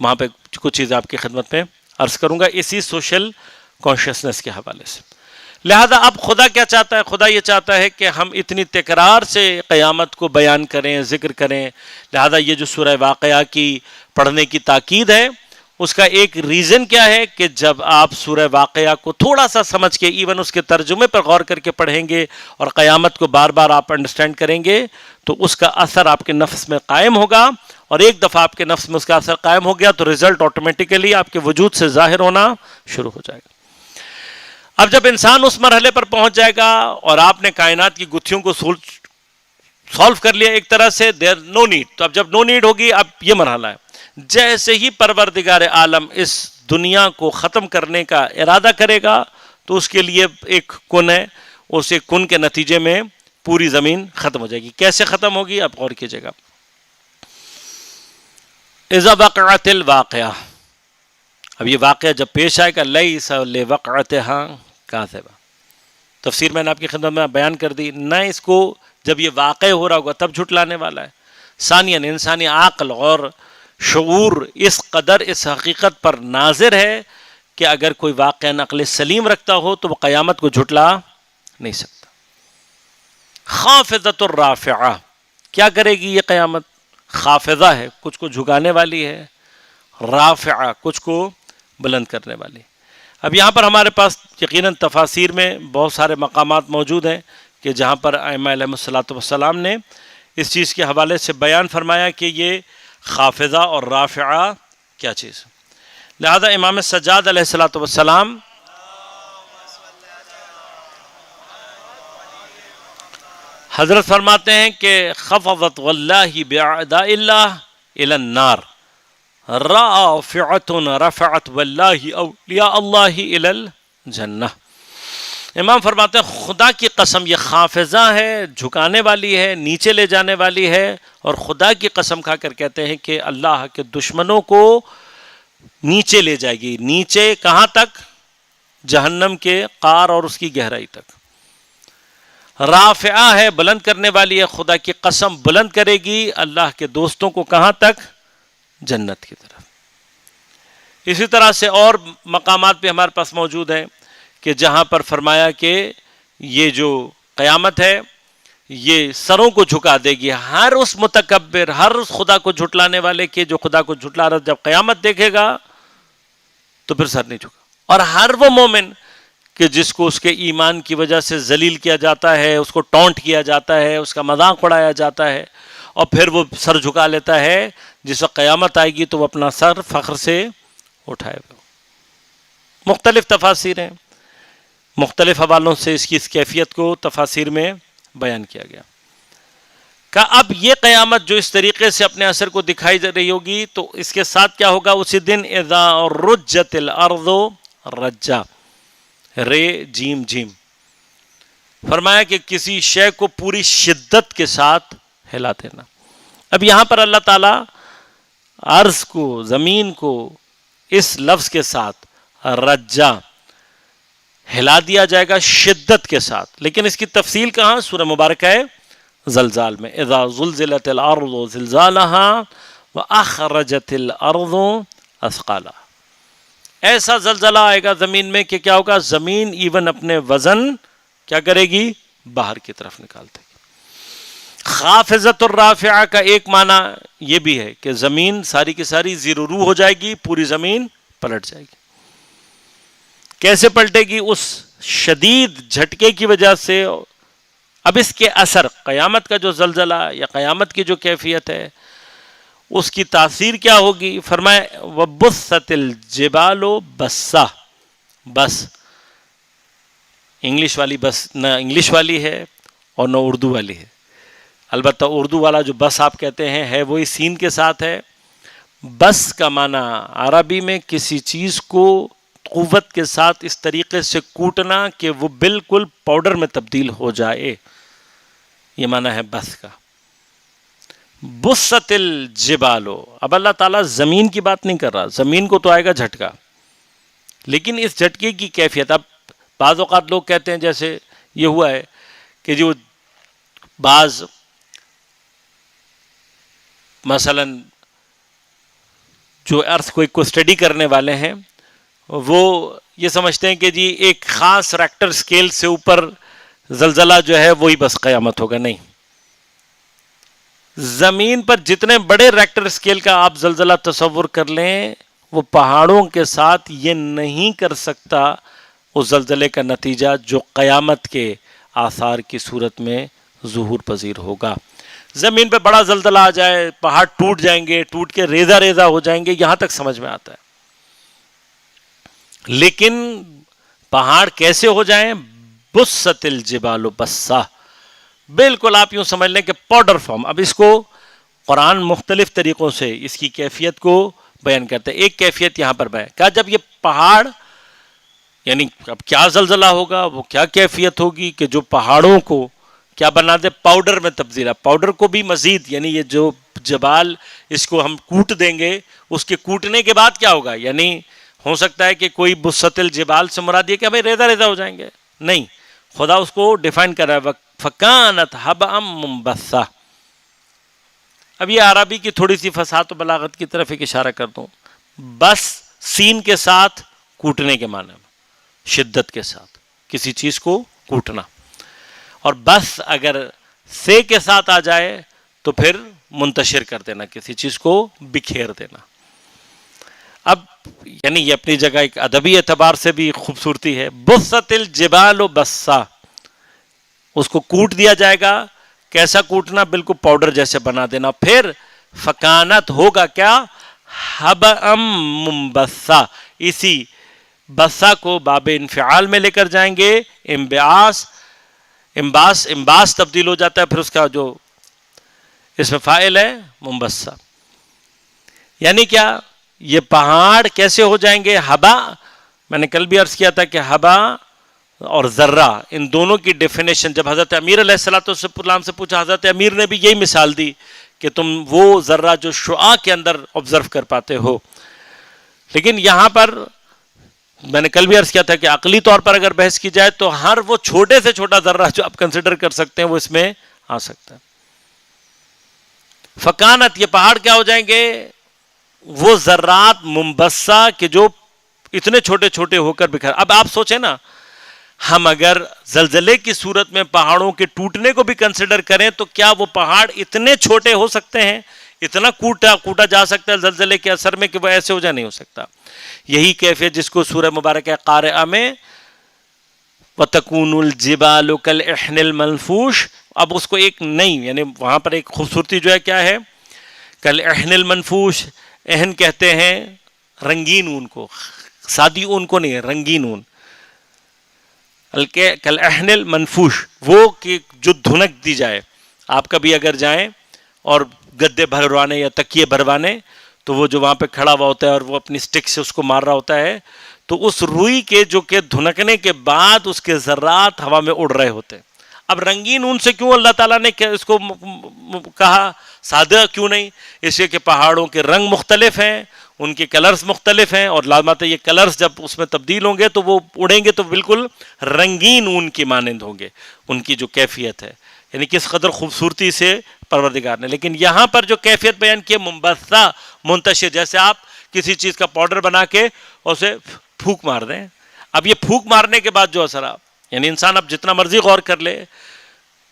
وہاں پہ کچھ چیزیں آپ کی خدمت میں عرض کروں گا اسی سوشل کانشیسنس کے حوالے سے. لہذا اب خدا کیا چاہتا ہے؟ خدا یہ چاہتا ہے کہ ہم اتنی تکرار سے قیامت کو بیان کریں، ذکر کریں. لہذا یہ جو سورہ واقعہ کی پڑھنے کی تاکید ہے، اس کا ایک ریزن کیا ہے کہ جب آپ سورہ واقعہ کو تھوڑا سا سمجھ کے ایون اس کے ترجمے پر غور کر کے پڑھیں گے اور قیامت کو بار بار آپ انڈرسٹینڈ کریں گے تو اس کا اثر آپ کے نفس میں قائم ہوگا، اور ایک دفعہ آپ کے نفس میں اس کا اثر قائم ہو گیا تو رزلٹ آٹومیٹیکلی آپ کے وجود سے ظاہر ہونا شروع ہو جائے گا. اب جب انسان اس مرحلے پر پہنچ جائے گا اور آپ نے کائنات کی گتھیوں کو سولو کر لیا ایک طرح سے، دیر نو نیڈ، تو اب جب نو نیڈ ہوگی اب یہ مرحلہ ہے. جیسے ہی پروردگار عالم اس دنیا کو ختم کرنے کا ارادہ کرے گا تو اس کے لیے ایک کن ہے، اس ایک کن کے نتیجے میں پوری زمین ختم ہو جائے گی. کیسے ختم ہوگی آپ غور کیجئے گا. اذا وقعت الواقعہ، اب یہ واقعہ جب پیش آئے گا، لیس لوقعتها کاذبہ، تفسیر میں نے آپ کی خدمت میں بیان کر دی. نہ اس کو جب یہ واقع ہو رہا ہوگا تب جھٹلانے والا ہے. ثانیاً انسانی عقل اور شعور اس قدر اس حقیقت پر ناظر ہے کہ اگر کوئی واقعہ عقل سلیم رکھتا ہو تو وہ قیامت کو جھٹلا نہیں سکتا. خافضۃ الرافعہ، کیا کرے گی یہ قیامت؟ خافضہ ہے، کچھ کو جھکانے والی ہے، رافعہ کچھ کو بلند کرنے والی. اب یہاں پر ہمارے پاس یقیناً تفاسیر میں بہت سارے مقامات موجود ہیں کہ جہاں پر ائمہ علیہم الصلوۃ والسلام نے اس چیز کے حوالے سے بیان فرمایا کہ یہ خافضہ اور رافعہ کیا چیز. لہذا امام سجاد علیہ الصلوۃ والسلام حضرت فرماتے ہیں کہ خفضت واللہ باعداء اللہ الی النار رافعۃ رفعت واللہ اولیاء اللہ الی الجنہ. امام فرماتے ہیں خدا کی قسم یہ خافضہ ہے، جھکانے والی ہے، نیچے لے جانے والی ہے، اور خدا کی قسم کھا کر کہتے ہیں کہ اللہ کے دشمنوں کو نیچے لے جائے گی. نیچے کہاں تک؟ جہنم کے قعر اور اس کی گہرائی تک. رافعہ ہے، بلند کرنے والی ہے، خدا کی قسم بلند کرے گی اللہ کے دوستوں کو کہاں تک؟ جنت کی طرف. اسی طرح سے اور مقامات بھی ہمارے پاس موجود ہیں کہ جہاں پر فرمایا کہ یہ جو قیامت ہے یہ سروں کو جھکا دے گی. ہر اس متکبر، ہر اس خدا کو جھٹلانے والے کے جو خدا کو جھٹلا رہا جب قیامت دیکھے گا تو پھر سر نہیں جھکا. اور ہر وہ مومن کہ جس کو اس کے ایمان کی وجہ سے ذلیل کیا جاتا ہے، اس کو ٹونٹ کیا جاتا ہے، اس کا مذاق اڑایا جاتا ہے، اور پھر وہ سر جھکا لیتا ہے، جس وقت قیامت آئے گی تو وہ اپنا سر فخر سے اٹھائے گا. مختلف تفاسیر ہیں، مختلف حوالوں سے اس کی اس کیفیت کو تفاسیر میں بیان کیا گیا. کہ اب یہ قیامت جو اس طریقے سے اپنے اثر کو دکھائی جا رہی ہوگی تو اس کے ساتھ کیا ہوگا؟ اسی دن اذا رجت الارض رجا، رے جیم جیم، فرمایا کہ کسی شے کو پوری شدت کے ساتھ ہلا دینا. اب یہاں پر اللہ تعالیٰ عرض کو، زمین کو اس لفظ کے ساتھ رجا ہلا دیا جائے گا شدت کے ساتھ. لیکن اس کی تفصیل کہاں؟ سورہ مبارکہ ہے زلزال میں. اذا زلزلت الارض زلزالها واخرجت الارض اثقالها. ایسا زلزلہ آئے گا زمین میں کہ کیا ہوگا؟ زمین ایون اپنے وزن کیا کرے گی؟ باہر کی طرف نکال دے گی. خافضۃ الرافعہ کا ایک معنی یہ بھی ہے کہ زمین ساری کی ساری زیر و رو ہو جائے گی، پوری زمین پلٹ جائے گی. کیسے پلٹے گی؟ اس شدید جھٹکے کی وجہ سے. اب اس کے اثر، قیامت کا جو زلزلہ یا قیامت کی جو کیفیت ہے اس کی تاثیر کیا ہوگی؟ فرمائے وَبُثَّتِ الْجِبَالُ بَسَّا. بس انگلش والی بس نہ انگلش والی ہے اور نہ اردو والی ہے. البتہ اردو والا جو بس آپ کہتے ہیں ہے وہی سین کے ساتھ ہے. بس کا معنی عربی میں کسی چیز کو قوت کے ساتھ اس طریقے سے کوٹنا کہ وہ بالکل پاؤڈر میں تبدیل ہو جائے، یہ معنی ہے بس کا. بُسَّتِ الْجِبَالُ. اب اللہ تعالیٰ زمین کی بات نہیں کر رہا، زمین کو تو آئے گا جھٹکا، لیکن اس جھٹکے کی کیفیت. اب بعض اوقات لوگ کہتے ہیں جیسے یہ ہوا ہے کہ جو بعض مثلا جو ارتھ کو اسٹڈی کرنے والے ہیں وہ یہ سمجھتے ہیں کہ جی ایک خاص ریکٹر سکیل سے اوپر زلزلہ جو ہے وہی بس قیامت ہوگا. نہیں، زمین پر جتنے بڑے ریکٹر سکیل کا آپ زلزلہ تصور کر لیں وہ پہاڑوں کے ساتھ یہ نہیں کر سکتا اس زلزلے کا نتیجہ جو قیامت کے آثار کی صورت میں ظہور پذیر ہوگا. زمین پہ بڑا زلزلہ آ جائے، پہاڑ ٹوٹ جائیں گے، ٹوٹ کے ریزہ ریزہ ہو جائیں گے، یہاں تک سمجھ میں آتا ہے. لیکن پہاڑ کیسے ہو جائیں؟ بُسَّتِ الْجِبَالُ بَسَّا. بالکل آپ یوں سمجھ لیں کہ پاؤڈر فارم. اب اس کو قرآن مختلف طریقوں سے اس کی کیفیت کو بیان کرتا ہے. ایک کیفیت یہاں پر بیان کہا جب یہ پہاڑ، یعنی اب کیا زلزلہ ہوگا، وہ کیا کیفیت ہوگی کہ جو پہاڑوں کو کیا بنا دے؟ پاؤڈر میں تبدیل. پاؤڈر کو بھی مزید، یعنی یہ جو جبال اس کو ہم کوٹ دیں گے، اس کے کوٹنے کے بعد کیا ہوگا؟ یعنی ہو سکتا ہے کہ کوئی بُسَّتِ الْجِبَال سے مراد یہ کہ بھائی ریزہ ریزہ ہو جائیں گے. نہیں، خدا اس کو ڈیفائن کر رہا ہے فَكَانَتْ هَبَأً مُنبَثًّا. اب یہ عربی کی تھوڑی سی فصاحت و بلاغت کی طرف ایک اشارہ کر دوں. بس سین کے ساتھ کوٹنے کے معنی میں، شدت کے ساتھ کسی چیز کو کوٹنا. اور بس اگر سے کے ساتھ آ جائے تو پھر منتشر کر دینا، کسی چیز کو بکھیر دینا. اب یعنی یہ اپنی جگہ ایک ادبی اعتبار سے بھی خوبصورتی ہے. بُسَّتِ الْجِبَالُ بَسَّا. اس کو کوٹ دیا جائے گا. کیسا کوٹنا؟ بالکل پاؤڈر جیسے بنا دینا. پھر فکانت ہوگا کیا؟ حبأ منبثا. اسی بسا کو باب انفعال میں لے کر جائیں گے. انباس تبدیل ہو جاتا ہے، پھر اس کا جو اس میں فاعل ہے منبثا. یعنی کیا؟ یہ پہاڑ کیسے ہو جائیں گے؟ حبا. میں نے کل بھی عرض کیا تھا کہ حبا اور ذرہ، ان دونوں کی ڈیفینیشن جب حضرت امیر علیہ السلام سے پوچھا، حضرت امیر نے بھی یہی مثال دی کہ تم وہ ذرہ جو شعاع کے اندر آبزرو کر پاتے ہو. لیکن یہاں پر میں نے کل بھی عرض کیا تھا کہ عقلی طور پر اگر بحث کی جائے تو ہر وہ چھوٹے سے چھوٹا ذرہ جو آپ کنسیڈر کر سکتے ہیں وہ اس میں آ سکتا ہے. فکانت، یہ پہاڑ کیا ہو جائیں گے؟ وہ ذرات منبثا کہ جو اتنے چھوٹے چھوٹے ہو کر بکھر. اب آپ سوچیں نا، ہم اگر زلزلے کی صورت میں پہاڑوں کے ٹوٹنے کو بھی کنسیڈر کریں تو کیا وہ پہاڑ اتنے چھوٹے ہو سکتے ہیں؟ اتنا کوٹا جا سکتا ہے زلزلے کے اثر میں کہ وہ ایسے ہو جائے؟ نہیں ہو سکتا. یہی کیفیت جس کو سورہ مبارکہ قارعہ میں وَتَكُونُ الْجِبَالُ كَالْعِحْنِ الْمَنْفُوشِ، اب اس کو ایک نئی، یعنی وہاں پر ایک خوبصورتی جو ہے کیا ہے؟ كَالْعِحْنِ الْمَنْفُوشِ. اہن کہتے ہیں رنگین اون کو، سادی اون کو نہیں، رنگین اون. کالعہن المنفوش، وہ کہ جو دھنک دی جائے. آپ کبھی اگر جائیں اور گدے بھروانے یا تکیے بھروانے تو وہ جو وہاں پہ کھڑا ہوا ہوتا ہے اور وہ اپنی سٹک سے اس کو مار رہا ہوتا ہے تو اس روئی کے جو کہ دھنکنے کے بعد اس کے ذرات ہوا میں اڑ رہے ہوتے ہیں. اب رنگین اون سے کیوں اللہ تعالیٰ نے اس کو کہا، سادہ کیوں نہیں؟ اس لیے کہ پہاڑوں کے رنگ مختلف ہیں، ان کے کلرز مختلف ہیں، اور لازمات یہ کلرز جب اس میں تبدیل ہوں گے تو وہ اڑیں گے تو بالکل رنگین اون کی مانند ہوں گے، ان کی جو کیفیت ہے، یعنی کس قدر خوبصورتی سے پروردگار نے. لیکن یہاں پر جو کیفیت بیان کی منبثہ منتشر، جیسے آپ کسی چیز کا پاؤڈر بنا کے اسے پھونک مار دیں. اب یہ پھونک مارنے کے بعد جو اثر آپ، یعنی انسان اب جتنا مرضی غور کر لے،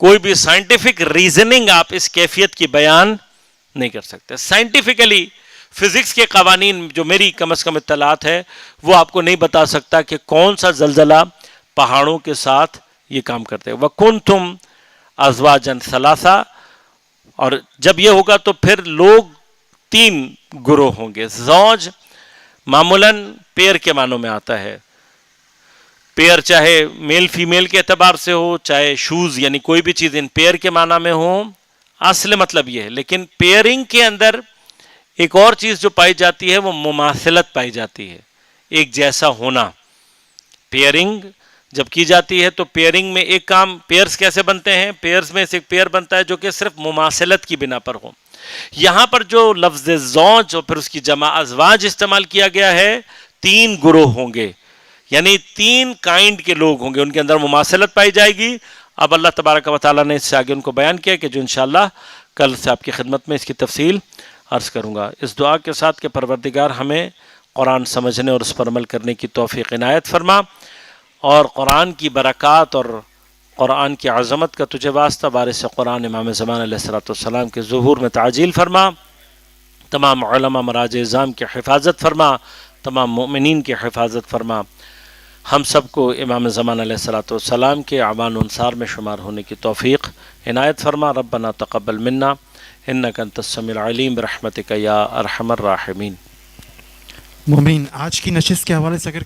کوئی بھی سائنٹیفک ریزننگ آپ اس کیفیت کی بیان نہیں کر سکتے. سائنٹیفکلی فزکس کے قوانین جو میری کم از کم اطلاعات ہے وہ آپ کو نہیں بتا سکتا کہ کون سا زلزلہ پہاڑوں کے ساتھ یہ کام کرتے ہیں. وَكُنْتُمْ أَزْوَاجًا ثَلَاثًا، اور جب یہ ہوگا تو پھر لوگ 3 گروہ ہوں گے. زوج معمولاً پیر کے معنوں میں آتا ہے، پیر چاہے میل فیمیل کے اعتبار سے ہو، چاہے شوز یعنی کوئی بھی چیز ان پیر کے معنی میں ہو، اصل مطلب یہ ہے. لیکن پیئرنگ کے اندر ایک اور چیز جو پائی جاتی ہے وہ مماثلت پائی جاتی ہے، ایک جیسا ہونا. پیئرنگ جب کی جاتی ہے تو پیئرنگ میں ایک کام، پیئرز کیسے بنتے ہیں؟ پیئرز میں سے ایک پیئر بنتا ہے جو کہ صرف مماثلت کی بنا پر ہو. یہاں پر جو لفظ زوج اور پھر اس کی جمع ازواج استعمال کیا گیا ہے، 3 گروہ ہوں گے، یعنی 3 کائنڈ کے لوگ ہوں گے، ان کے اندر مماثلت پائی جائے گی. اب اللہ تبارک و تعالیٰ نے اس سے آگے ان کو بیان کیا کہ جو انشاءاللہ کل سے آپ کی خدمت میں اس کی تفصیل عرض کروں گا. اس دعا کے ساتھ کہ پروردگار ہمیں قرآن سمجھنے اور اس پر عمل کرنے کی توفیق عنایت فرما، اور قرآن کی برکات اور قرآن کی عظمت کا تجھے واسطہ وارث قرآن امام زمان علیہ الصلوۃ والسلام کے ظہور میں تعجیل فرما. تمام علماء مراجع اعظام کی حفاظت فرما، تمام مؤمنین کی حفاظت فرما. ہم سب کو امام زمان علیہ الصلوۃ والسلام کے اعوان و انصار میں شمار ہونے کی توفیق عنایت فرما. ربنا تقبل منا انک انت السمیع العلیم برحمتک یا ارحم الراحمین. مومن، آج کی نشست کے حوالے سے اگر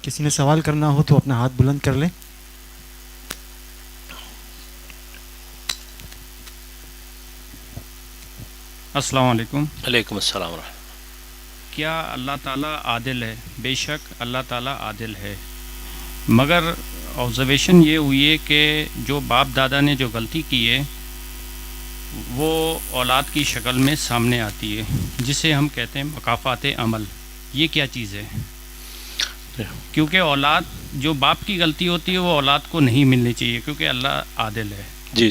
کسی نے سوال کرنا ہو تو اپنا ہاتھ بلند کر لیں. السلام علیکم. علیکم السلام ورحمۃ. کیا اللہ تعالیٰ عادل ہے؟ بے شک اللہ تعالیٰ عادل ہے، مگر آبزرویشن یہ ہوئی ہے کہ جو باپ دادا نے جو غلطی کی ہے وہ اولاد کی شکل میں سامنے آتی ہے، جسے ہم کہتے ہیں مکافات عمل. یہ کیا چیز ہے؟ کیونکہ اولاد جو باپ کی غلطی ہوتی ہے وہ اولاد کو نہیں ملنی چاہیے، کیونکہ اللہ عادل ہے. جی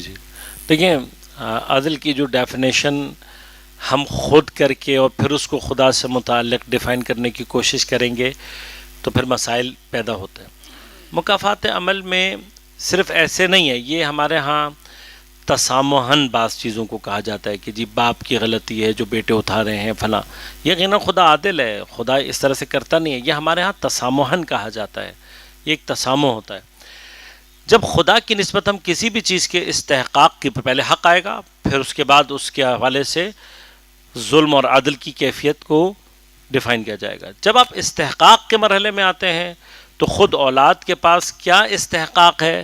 دیکھیں، عادل کی جو ڈیفینیشن ہم خود کر کے اور پھر اس کو خدا سے متعلق ڈیفائن کرنے کی کوشش کریں گے تو پھر مسائل پیدا ہوتے ہیں. مکافات عمل میں صرف ایسے نہیں ہے، یہ ہمارے ہاں تسامحاً بعض چیزوں کو کہا جاتا ہے کہ جی باپ کی غلطی ہے جو بیٹے اٹھا رہے ہیں فلاں. یقیناً خدا عادل ہے، خدا اس طرح سے کرتا نہیں ہے. یہ ہمارے ہاں تسامحاً کہا جاتا ہے، یہ ایک تسامح ہوتا ہے. جب خدا کی نسبت ہم کسی بھی چیز کے استحقاق کی پہلے حق آئے گا، پھر اس کے بعد اس کے حوالے سے ظلم اور عدل کی کیفیت کو ڈیفائن کیا جائے گا. جب آپ استحقاق کے مرحلے میں آتے ہیں تو خود اولاد کے پاس کیا استحقاق ہے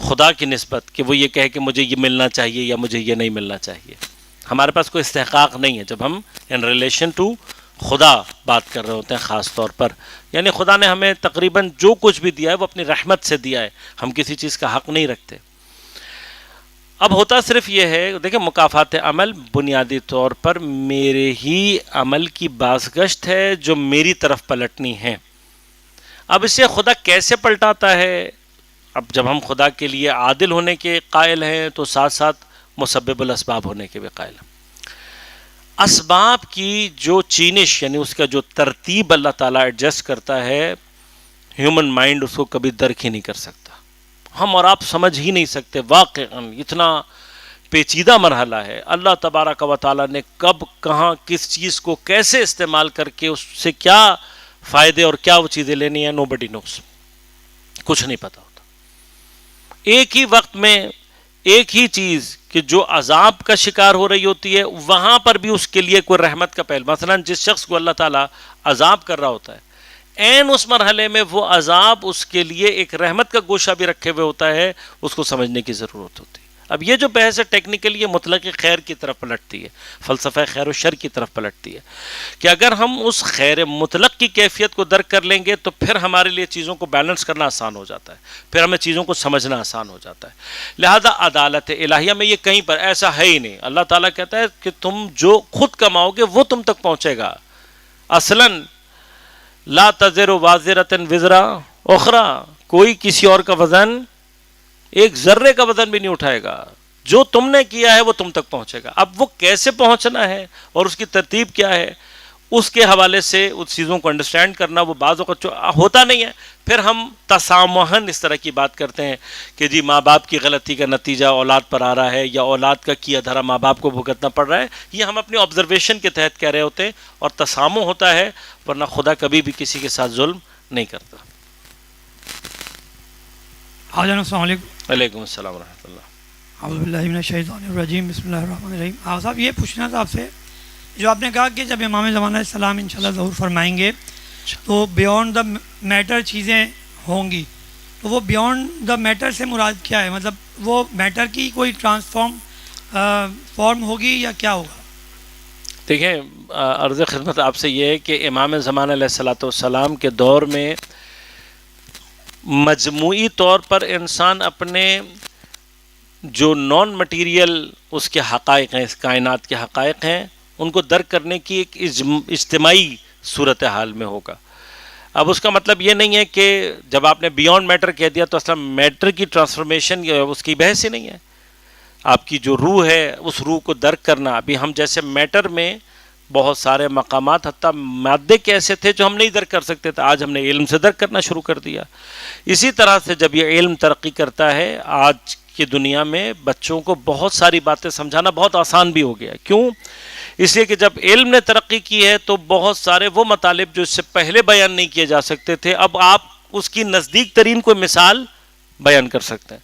خدا کی نسبت کہ وہ یہ کہے کہ مجھے یہ ملنا چاہیے یا مجھے یہ نہیں ملنا چاہیے؟ ہمارے پاس کوئی استحقاق نہیں ہے جب ہم ان ریلیشن ٹو خدا بات کر رہے ہوتے ہیں خاص طور پر. یعنی خدا نے ہمیں تقریباً جو کچھ بھی دیا ہے وہ اپنی رحمت سے دیا ہے، ہم کسی چیز کا حق نہیں رکھتے. اب ہوتا صرف یہ ہے، دیکھیں مکافات عمل بنیادی طور پر میرے ہی عمل کی بازگشت ہے جو میری طرف پلٹنی ہے. اب اسے خدا کیسے پلٹاتا ہے؟ اب جب ہم خدا کے لیے عادل ہونے کے قائل ہیں تو ساتھ ساتھ مسبب الاسباب ہونے کے بھی قائل ہیں. اسباب کی جو چینش یعنی اس کا جو ترتیب اللہ تعالیٰ ایڈجسٹ کرتا ہے، ہیومن مائنڈ اس کو کبھی درک ہی نہیں کر سکتا. ہم اور آپ سمجھ ہی نہیں سکتے، واقعاً اتنا پیچیدہ مرحلہ ہے. اللہ تبارک و تعالیٰ نے کب کہاں کس چیز کو کیسے استعمال کر کے اس سے کیا فائدے اور کیا وہ چیزیں لینی ہیں، نوبڈی نوز، کچھ نہیں پتا ہوتا. ایک ہی وقت میں ایک ہی چیز کہ جو عذاب کا شکار ہو رہی ہوتی ہے وہاں پر بھی اس کے لیے کوئی رحمت کا پہل. مثلا جس شخص کو اللہ تعالیٰ عذاب کر رہا ہوتا ہے، این اس مرحلے میں وہ عذاب اس کے لیے ایک رحمت کا گوشہ بھی رکھے ہوئے ہوتا ہے، اس کو سمجھنے کی ضرورت ہوتی ہے. اب یہ جو بحث ہے ٹیکنیکلی یہ مطلق خیر کی طرف پلٹتی ہے، فلسفہ خیر و شر کی طرف پلٹتی ہے کہ اگر ہم اس خیر مطلق کی کیفیت کو درک کر لیں گے تو پھر ہمارے لیے چیزوں کو بیلنس کرنا آسان ہو جاتا ہے، پھر ہمیں چیزوں کو سمجھنا آسان ہو جاتا ہے. لہذا عدالت الہیہ میں یہ کہیں پر ایسا ہے ہی نہیں. اللہ تعالیٰ کہتا ہے کہ تم جو خود کماؤ گے وہ تم تک پہنچے گا، اصلاً لا تزر وازرۃ وزر اخری، کوئی کسی اور کا وزن ایک ذرے کا وزن بھی نہیں اٹھائے گا، جو تم نے کیا ہے وہ تم تک پہنچے گا. اب وہ کیسے پہنچنا ہے اور اس کی ترتیب کیا ہے، اس کے حوالے سے اس چیزوں کو انڈرسٹینڈ کرنا وہ بعض اوقات ہوتا نہیں ہے. پھر ہم تسامحاً اس طرح کی بات کرتے ہیں کہ جی ماں باپ کی غلطی کا نتیجہ اولاد پر آ رہا ہے، یا اولاد کا کیا دھرا ماں باپ کو بھگتنا پڑ رہا ہے. یہ ہم اپنی آبزرویشن کے تحت کہہ رہے ہوتے ہیں، اور تسامح ہوتا ہے، ورنہ خدا کبھی بھی کسی کے ساتھ ظلم نہیں کرتا. حاجان السلام علیکم. وعلیکم السلام ورحمۃ اللہ. اعوذ باللہ من الشیطان الرجیم، بسم اللہ الرحمن الرحیم. آپ صاحب یہ پوچھنا تھا آپ سے، جو آپ نے کہا کہ جب امام زمان علیہ السلام انشاءاللہ ظہور فرمائیں گے تو بیونڈ دا میٹر چیزیں ہوں گی، تو وہ بیونڈ دا میٹر سے مراد کیا ہے؟ مطلب وہ میٹر کی کوئی فارم ہوگی یا کیا ہوگا؟ دیکھیں، عرض خدمت آپ سے یہ ہے کہ امام زمان علیہ الصلوۃ والسلام کے دور میں مجموعی طور پر انسان اپنے جو نان مٹیریل اس کے حقائق ہیں، اس کائنات کے حقائق ہیں، ان کو درک کرنے کی ایک اجتماعی صورتحال میں ہوگا. اب اس کا مطلب یہ نہیں ہے کہ جب آپ نے بیونڈ میٹر کہہ دیا تو اصلا میٹر کی ٹرانسفارمیشن اس کی بحث ہی نہیں ہے. آپ کی جو روح ہے اس روح کو درک کرنا، ابھی ہم جیسے میٹر میں بہت سارے مقامات حتیٰ مادے کے ایسے تھے جو ہم نہیں درک کر سکتے تھے، آج ہم نے علم سے درک کرنا شروع کر دیا. اسی طرح سے جب یہ علم ترقی کرتا ہے، آج کی دنیا میں بچوں کو بہت ساری باتیں سمجھانا بہت آسان بھی ہو گیا. کیوں؟ اس لیے کہ جب علم نے ترقی کی ہے تو بہت سارے وہ مطالب جو اس سے پہلے بیان نہیں کیے جا سکتے تھے، اب آپ اس کی نزدیک ترین کوئی مثال بیان کر سکتے ہیں.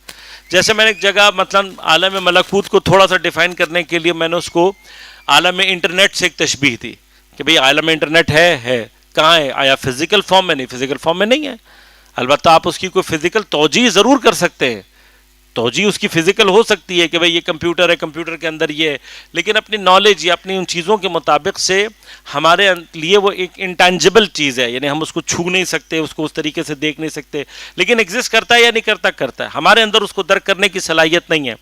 جیسے میں نے ایک جگہ مثلا عالم ملکوت کو تھوڑا سا ڈیفائن کرنے کے لیے میں نے اس کو عالم انٹرنیٹ سے ایک تشبیہ دی کہ بھئی عالم انٹرنیٹ ہے کہاں ہے؟ آیا فزیکل فارم میں؟ نہیں، فزیکل فارم میں نہیں ہے. البتہ آپ اس کی کوئی فزیکل توجیہ ضرور کر سکتے ہیں، توجیہ اس کی فزیکل ہو سکتی ہے کہ بھئی یہ کمپیوٹر ہے، کمپیوٹر کے اندر یہ ہے، لیکن اپنی نالج یا اپنی ان چیزوں کے مطابق سے ہمارے لیے وہ ایک انٹینجبل چیز ہے، یعنی ہم اس کو چھو نہیں سکتے، اس کو اس طریقے سے دیکھ نہیں سکتے، لیکن ایگزسٹ کرتا ہے یا نہیں کرتا؟ کرتا ہے. ہمارے اندر اس کو درک کرنے کی صلاحیت نہیں ہے.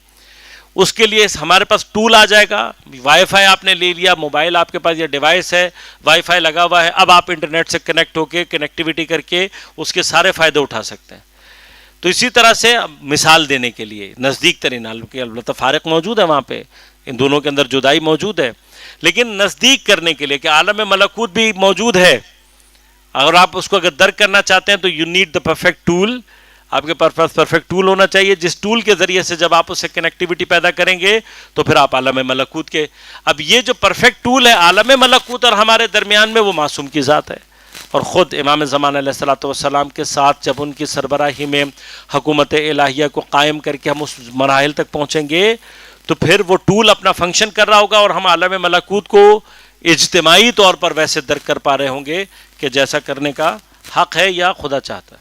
اس کے لیے ہمارے پاس ٹول آ جائے گا. وائی فائی آپ نے لے لیا، موبائل آپ کے پاس یہ ڈیوائس ہے، وائی فائی لگا ہوا ہے، اب آپ انٹرنیٹ سے کنیکٹ ہو کے کنیکٹیویٹی کر کے اس کے سارے فائدے اٹھا سکتے ہیں. تو اسی طرح سے مثال دینے کے لیے نزدیک ترین، البتہ فارق موجود ہے وہاں پہ، ان دونوں کے اندر جدائی موجود ہے، لیکن نزدیک کرنے کے لیے کہ عالم ملکوت بھی موجود ہے. اگر آپ اس کو اگر درک کرنا چاہتے ہیں تو you need the perfect tool. آپ کے پاس پرفیکٹ ٹول ہونا چاہیے، جس ٹول کے ذریعے سے جب آپ اس سے کنیکٹیویٹی پیدا کریں گے تو پھر آپ عالم ملکوت کے. اب یہ جو پرفیکٹ ٹول ہے عالم ملکوت اور ہمارے درمیان میں، وہ معصوم کی ذات ہے. اور خود امام زمان علیہ الصلوۃ والسلام کے ساتھ جب ان کی سربراہی میں حکومت الہیہ کو قائم کر کے ہم اس مراحل تک پہنچیں گے تو پھر وہ ٹول اپنا فنکشن کر رہا ہوگا اور ہم عالم ملکوت کو اجتماعی طور پر ویسے درک کر پا رہے ہوں گے کہ جیسا کرنے کا حق ہے یا خدا چاہتا ہے.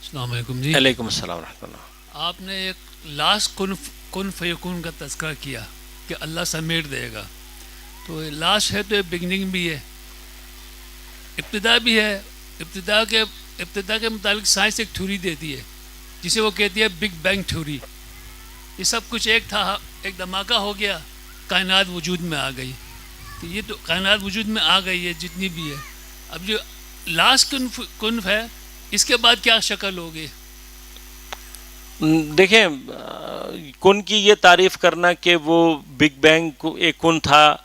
السلام علیکم جی. علیکم السلام ورحمۃ اللہ. آپ نے ایک لاس کن فیکون کا تذکرہ کیا کہ اللہ سمیٹ دے گا، تو لاس ہے تو بگننگ بھی ہے، ابتدا بھی ہے. ابتدا کے متعلق سائنس ایک تھیوری دیتی ہے جسے وہ کہتی ہے بگ بینگ تھیوری. یہ سب کچھ ایک تھا، ایک دھماکہ ہو گیا، کائنات وجود میں آ گئی. تو یہ تو کائنات وجود میں آ گئی ہے جتنی بھی ہے. اب جو لاس کنف ہے اس کے بعد کیا شکل ہوگی؟ دیکھیں، کن کی یہ تعریف کرنا کہ وہ بگ بینگ ایک کن تھا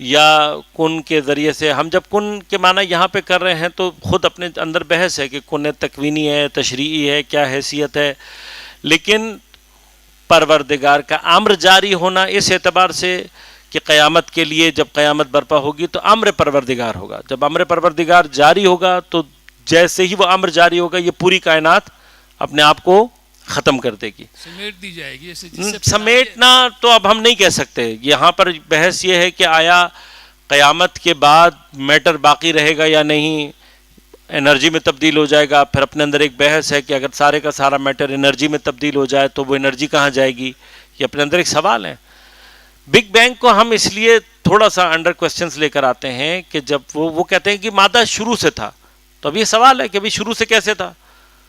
یا کن کے ذریعے سے، ہم جب کن کے معنی یہاں پہ کر رہے ہیں تو خود اپنے اندر بحث ہے کہ کن تکوینی ہے، تشریعی ہے، کیا حیثیت ہے. لیکن پروردگار کا امر جاری ہونا اس اعتبار سے کہ قیامت کے لیے جب قیامت برپا ہوگی تو امر پروردگار ہوگا. جب امر پروردگار جاری ہوگا تو جیسے ہی وہ امر جاری ہوگا یہ پوری کائنات اپنے آپ کو ختم کر دے گی، سمیٹ دی جائے گی. سمیٹنا تو اب ہم نہیں کہہ سکتے. یہاں پر بحث یہ ہے کہ آیا قیامت کے بعد میٹر باقی رہے گا یا نہیں، انرجی میں تبدیل ہو جائے گا. پھر اپنے اندر ایک بحث ہے کہ اگر سارے کا سارا میٹر انرجی میں تبدیل ہو جائے تو وہ انرجی کہاں جائے گی. یہ اپنے اندر ایک سوال ہے. بگ بینگ کو ہم اس لیے تھوڑا سا انڈر کوسچنز لے کر آتے ہیں کہ جب وہ کہتے ہیں کہ مادہ شروع سے تھا، تو اب یہ سوال ہے کہ ابھی شروع سے کیسے تھا.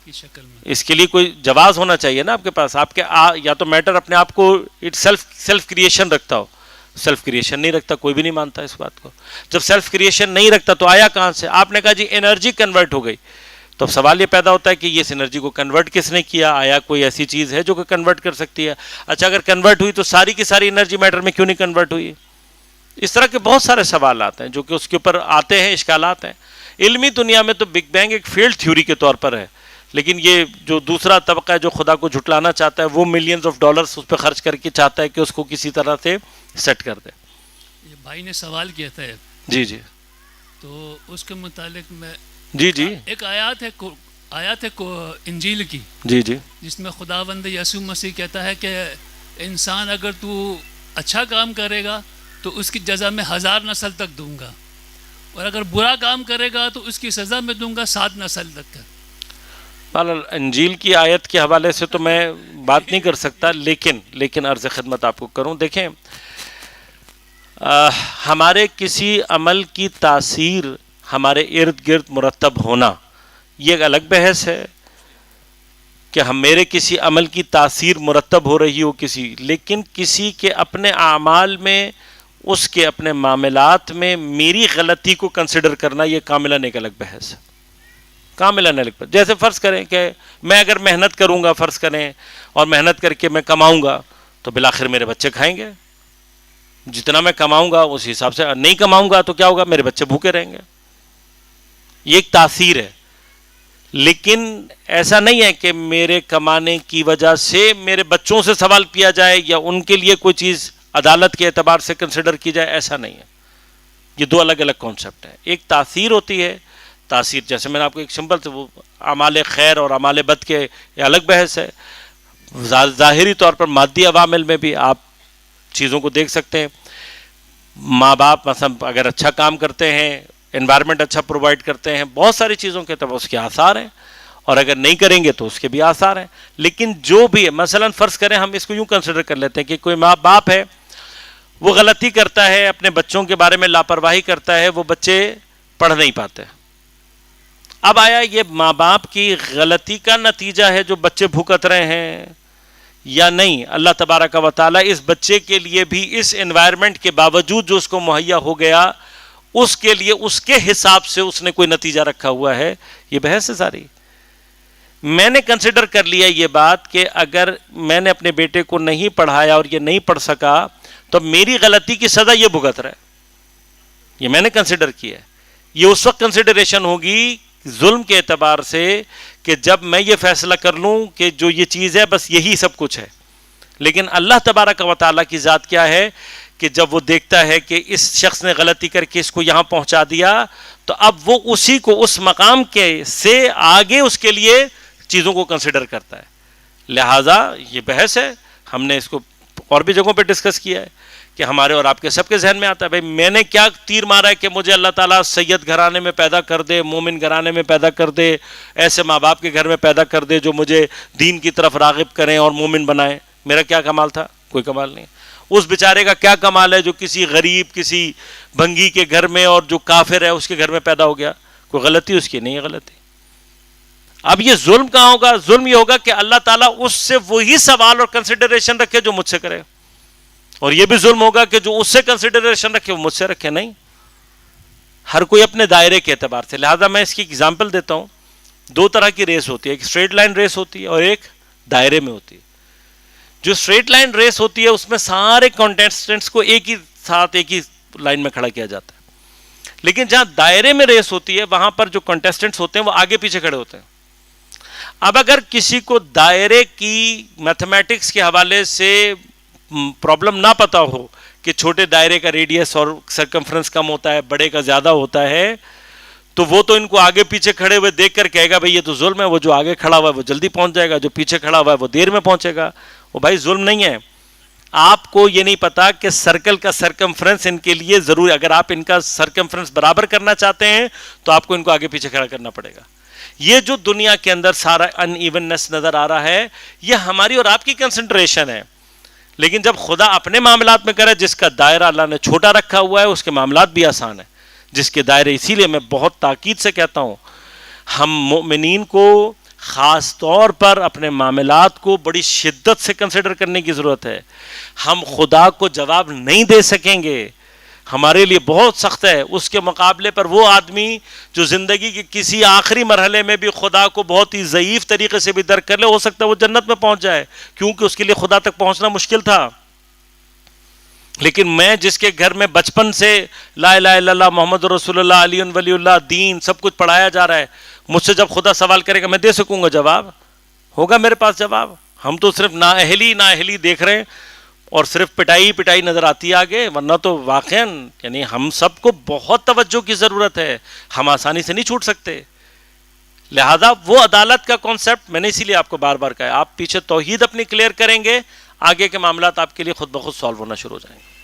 کی شکل میں اس کے لیے کوئی جواز ہونا چاہیے نا آپ کے پاس. آپ کے یا تو میٹر اپنے آپ کو سیلف کریشن رکھتا ہو، سیلف کریشن نہیں رکھتا، کوئی بھی نہیں مانتا اس بات کو. جب سیلف کریشن نہیں رکھتا تو آیا کہاں سے؟ آپ نے کہا جی انرجی کنورٹ ہو گئی، تو اب سوال یہ پیدا ہوتا ہے کہ یہ اس انرجی کو کنورٹ کس نے کیا؟ آیا کوئی ایسی چیز ہے جو کہ کنورٹ کر سکتی ہے؟ اچھا اگر کنورٹ ہوئی تو ساری کی ساری انرجی میٹر میں کیوں نہیں کنورٹ ہوئی؟ اس طرح کے بہت سارے سوالات ہیں جو کہ اس کے اوپر آتے ہیں، اشکالات ہیں. علمی دنیا میں تو بگ بینگ ایک فیلڈ تھیوری کے طور پر ہے، لیکن یہ جو دوسرا طبقہ ہے جو خدا کو جھٹلانا چاہتا ہے، وہ ملینز آف ڈالرز اس پہ خرچ کر کے چاہتا ہے کہ اس کو کسی طرح سے سیٹ کر دے. یہ بھائی نے سوال کیا تھا جی جی تو اس کے متعلق میں جی جی ایک آیات ہے انجیل کی، جی جی جس میں خداوند یسوع مسیح کہتا ہے کہ انسان اگر تو اچھا کام کرے گا تو اس کی جزا میں 1000 نسل تک دوں گا، اور اگر برا کام کرے گا تو اس کی سزا میں دوں گا 7 نسل تک کا. انجیل کی آیت کے حوالے سے تو میں بات نہیں کر سکتا، لیکن عرض خدمت آپ کو کروں. دیکھیں ہمارے کسی عمل کی تاثیر ہمارے ارد گرد مرتب ہونا یہ ایک الگ بحث ہے کہ میرے کسی عمل کی تاثیر مرتب ہو رہی ہو لیکن کسی کے اپنے اعمال میں، اس کے اپنے معاملات میں میری غلطی کو کنسیڈر کرنا یہ کاملاً ایک الگ بحث ہے. کاملاً الگ بحث. جیسے فرض کریں کہ میں اگر محنت کروں گا، فرض کریں، اور محنت کر کے میں کماؤں گا تو بالآخر میرے بچے کھائیں گے. جتنا میں کماؤں گا اس حساب سے، نہیں کماؤں گا تو کیا ہوگا؟ میرے بچے بھوکے رہیں گے. یہ ایک تاثیر ہے. لیکن ایسا نہیں ہے کہ میرے کمانے کی وجہ سے میرے بچوں سے سوال کیا جائے یا ان کے لیے کوئی چیز عدالت کے اعتبار سے کنسیڈر کی جائے، ایسا نہیں ہے. یہ دو الگ الگ کانسیپٹ ہیں. ایک تاثیر ہوتی ہے، تاثیر جیسے میں نے آپ کو ایک سمپل سے وہ اعمال خیر اور اعمال بد کے یہ الگ بحث ہے. ظاہری طور پر مادی عوامل میں بھی آپ چیزوں کو دیکھ سکتے ہیں. ماں باپ مثلا اگر اچھا کام کرتے ہیں، انوائرمنٹ اچھا پرووائڈ کرتے ہیں، بہت ساری چیزوں کے تو اس کے آثار ہیں، اور اگر نہیں کریں گے تو اس کے بھی آثار ہیں. لیکن جو بھی ہے، مثلا فرض کریں ہم اس کو یوں کنسیڈر کر لیتے ہیں کہ کوئی ماں باپ ہے، وہ غلطی کرتا ہے، اپنے بچوں کے بارے میں لاپرواہی کرتا ہے، وہ بچے پڑھ نہیں پاتے. اب آیا یہ ماں باپ کی غلطی کا نتیجہ ہے جو بچے بھوکت رہے ہیں یا نہیں؟ اللہ تبارک و تعالیٰ اس بچے کے لیے بھی اس انوائرمنٹ کے باوجود جو اس کو مہیا ہو گیا، اس کے لیے اس کے حساب سے اس نے کوئی نتیجہ رکھا ہوا ہے. یہ بحث ہے ساری. میں نے کنسیڈر کر لیا یہ بات کہ اگر میں نے اپنے بیٹے کو نہیں پڑھایا اور یہ نہیں پڑھ سکا تو میری غلطی کی سزا یہ بھگت رہا ہے. یہ میں نے کنسیڈر کیا ہے. یہ اس وقت کنسیڈریشن ہوگی ظلم کے اعتبار سے کہ جب میں یہ فیصلہ کر لوں کہ جو یہ چیز ہے بس یہی سب کچھ ہے. لیکن اللہ تبارک و تعالیٰ کی ذات کیا ہے کہ جب وہ دیکھتا ہے کہ اس شخص نے غلطی کر کے اس کو یہاں پہنچا دیا تو اب وہ اسی کو اس مقام کے سے آگے اس کے لیے چیزوں کو کنسیڈر کرتا ہے. لہٰذا یہ بحث ہے. ہم نے اس کو اور بھی جگہوں پہ ڈسکس کیا ہے کہ ہمارے اور آپ کے سب کے ذہن میں آتا ہے بھائی میں نے کیا تیر مارا ہے کہ مجھے اللہ تعالیٰ سید گھرانے میں پیدا کر دے، مومن گھرانے میں پیدا کر دے، ایسے ماں باپ کے گھر میں پیدا کر دے جو مجھے دین کی طرف راغب کریں اور مومن بنائیں. میرا کیا کمال تھا؟ کوئی کمال نہیں. اس بیچارے کا کیا کمال ہے جو کسی غریب، کسی بھنگی کے گھر میں اور جو کافر ہے اس کے گھر میں پیدا ہو گیا؟ کوئی غلطی اس کی نہیں ہے. غلطی. اب یہ ظلم کہاں ہوگا؟ ظلم یہ ہوگا کہ اللہ تعالیٰ اس سے وہی سوال اور کنسیڈریشن رکھے جو مجھ سے کرے، اور یہ بھی ظلم ہوگا کہ جو اس سے کنسیڈریشن رکھے وہ مجھ سے رکھے نہیں. ہر کوئی اپنے دائرے کے اعتبار سے. لہذا میں اس کی اگزامپل دیتا ہوں. دو طرح کی ریس ہوتی ہے، ایک اسٹریٹ لائن ریس ہوتی ہے اور ایک دائرے میں ہوتی ہے. جو اسٹریٹ لائن ریس ہوتی ہے اس میں سارے کانٹیسٹنٹس کو ایک ہی ساتھ ایک ہی لائن میں کھڑا کیا جاتا ہے. لیکن جہاں دائرے میں ریس ہوتی ہے وہاں پر جو کانٹیسٹنٹس ہوتے ہیں وہ آگے پیچھے کھڑے ہوتے ہیں. اب اگر کسی کو دائرے کی میتھمیٹکس کے حوالے سے پرابلم نہ پتا ہو کہ چھوٹے دائرے کا ریڈیس اور سرکمفرنس کم ہوتا ہے، بڑے کا زیادہ ہوتا ہے، تو وہ تو ان کو آگے پیچھے کھڑے ہوئے دیکھ کر کہے گا بھئی یہ تو ظلم ہے. وہ جو آگے کھڑا ہوا ہے وہ جلدی پہنچ جائے گا، جو پیچھے کھڑا ہوا ہے وہ دیر میں پہنچے گا. وہ بھائی ظلم نہیں ہے. آپ کو یہ نہیں پتا کہ سرکل کا سرکمفرنس ان کے لیے ضروری، اگر آپ ان کا سرکمفرنس برابر کرنا چاہتے ہیں تو آپ کو ان کو آگے پیچھے کھڑا کرنا پڑے گا. یہ جو دنیا کے اندر سارا ان ایوننس نظر آ رہا ہے یہ ہماری اور آپ کی کنسنٹریشن ہے. لیکن جب خدا اپنے معاملات میں کرے، جس کا دائرہ اللہ نے چھوٹا رکھا ہوا ہے اس کے معاملات بھی آسان ہیں. جس کے دائرے، اسی لیے میں بہت تاکید سے کہتا ہوں ہم مومنین کو خاص طور پر اپنے معاملات کو بڑی شدت سے کنسیڈر کرنے کی ضرورت ہے. ہم خدا کو جواب نہیں دے سکیں گے, ہمارے لیے بہت سخت ہے. اس کے مقابلے پر وہ آدمی جو زندگی کے کسی آخری مرحلے میں بھی خدا کو بہت ہی ضعیف طریقے سے بھی درک کر لے, ہو سکتا ہے وہ جنت میں پہنچ جائے, کیونکہ اس کے لیے خدا تک پہنچنا مشکل تھا. لیکن میں جس کے گھر میں بچپن سے لا الہ الا اللہ محمد رسول اللہ علی ولی اللہ دین سب کچھ پڑھایا جا رہا ہے, مجھ سے جب خدا سوال کرے گا میں دے سکوں گا جواب, ہوگا میرے پاس جواب. ہم تو صرف نااہلی دیکھ رہے ہیں اور صرف پٹائی نظر آتی ہے آگے, ورنہ تو واقعاً یعنی ہم سب کو بہت توجہ کی ضرورت ہے, ہم آسانی سے نہیں چھوٹ سکتے. لہذا وہ عدالت کا کانسیپٹ میں نے اسی لیے آپ کو بار بار کہا, آپ پیچھے توحید اپنی کلیئر کریں گے, آگے کے معاملات آپ کے لیے خود بخود سالو ہونا شروع ہو جائیں گے.